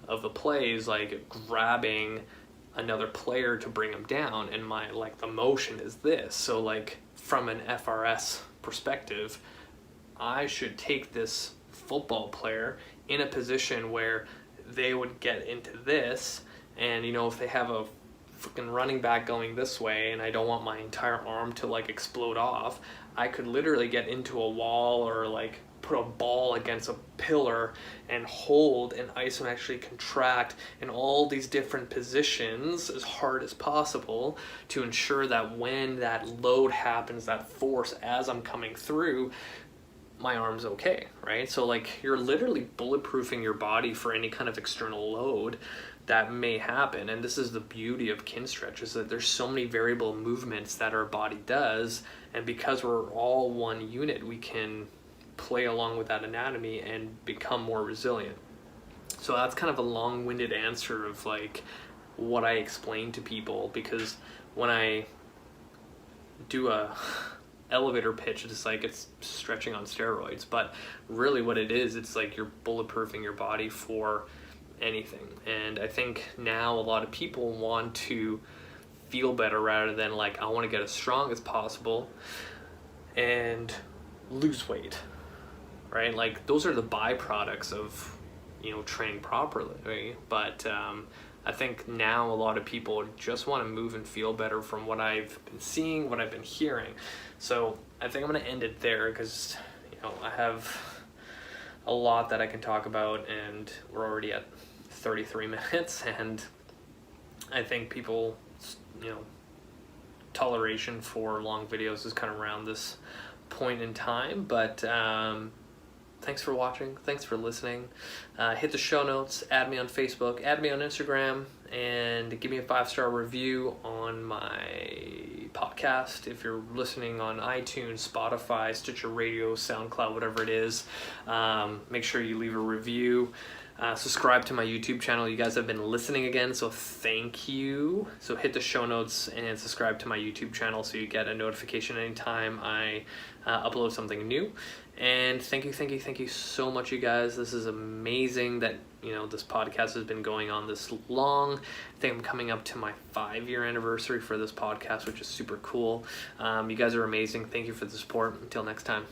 of the play is like grabbing another player to bring him down, and the motion is this. So like from an FRS perspective, I should take this football player in a position where they would get into this, and if they have a freaking running back going this way and I don't want my entire arm to like explode off, I could literally get into a wall or like put a ball against a pillar and hold and isometrically contract in all these different positions as hard as possible to ensure that when that load happens, that force as I'm coming through, my arm's okay, right? So like you're literally bulletproofing your body for any kind of external load that may happen. And this is the beauty of Kinstretch, is that there's so many variable movements that our body does, and because we're all one unit, we can play along with that anatomy and become more resilient. So that's kind of a long-winded answer of like what I explain to people, because when I do a elevator pitch, it's like it's stretching on steroids, but really what it is, it's like you're bulletproofing your body for anything. And I think now a lot of people want to feel better rather than like, I want to get as strong as possible and lose weight, right? Like those are the byproducts of training properly, right? But I think now a lot of people just want to move and feel better from what I've been seeing, what I've been hearing. So I think I'm going to end it there, because I have a lot that I can talk about, and we're already at 33 minutes, and I think people, toleration for long videos is kind of around this point in time. But thanks for watching, thanks for listening. Hit the show notes, add me on Facebook, add me on Instagram, and give me a 5-star review on my podcast. If you're listening on iTunes, Spotify, Stitcher Radio, SoundCloud, whatever it is, make sure you leave a review. Subscribe to my YouTube channel. You guys have been listening again, so thank you. So hit the show notes and subscribe to my YouTube channel so you get a notification anytime I upload something new. And thank you so much, you guys. This is amazing that this podcast has been going on this long. I think I'm coming up to my 5-year anniversary for this podcast, which is super cool. You guys are amazing. Thank you for the support. Until next time.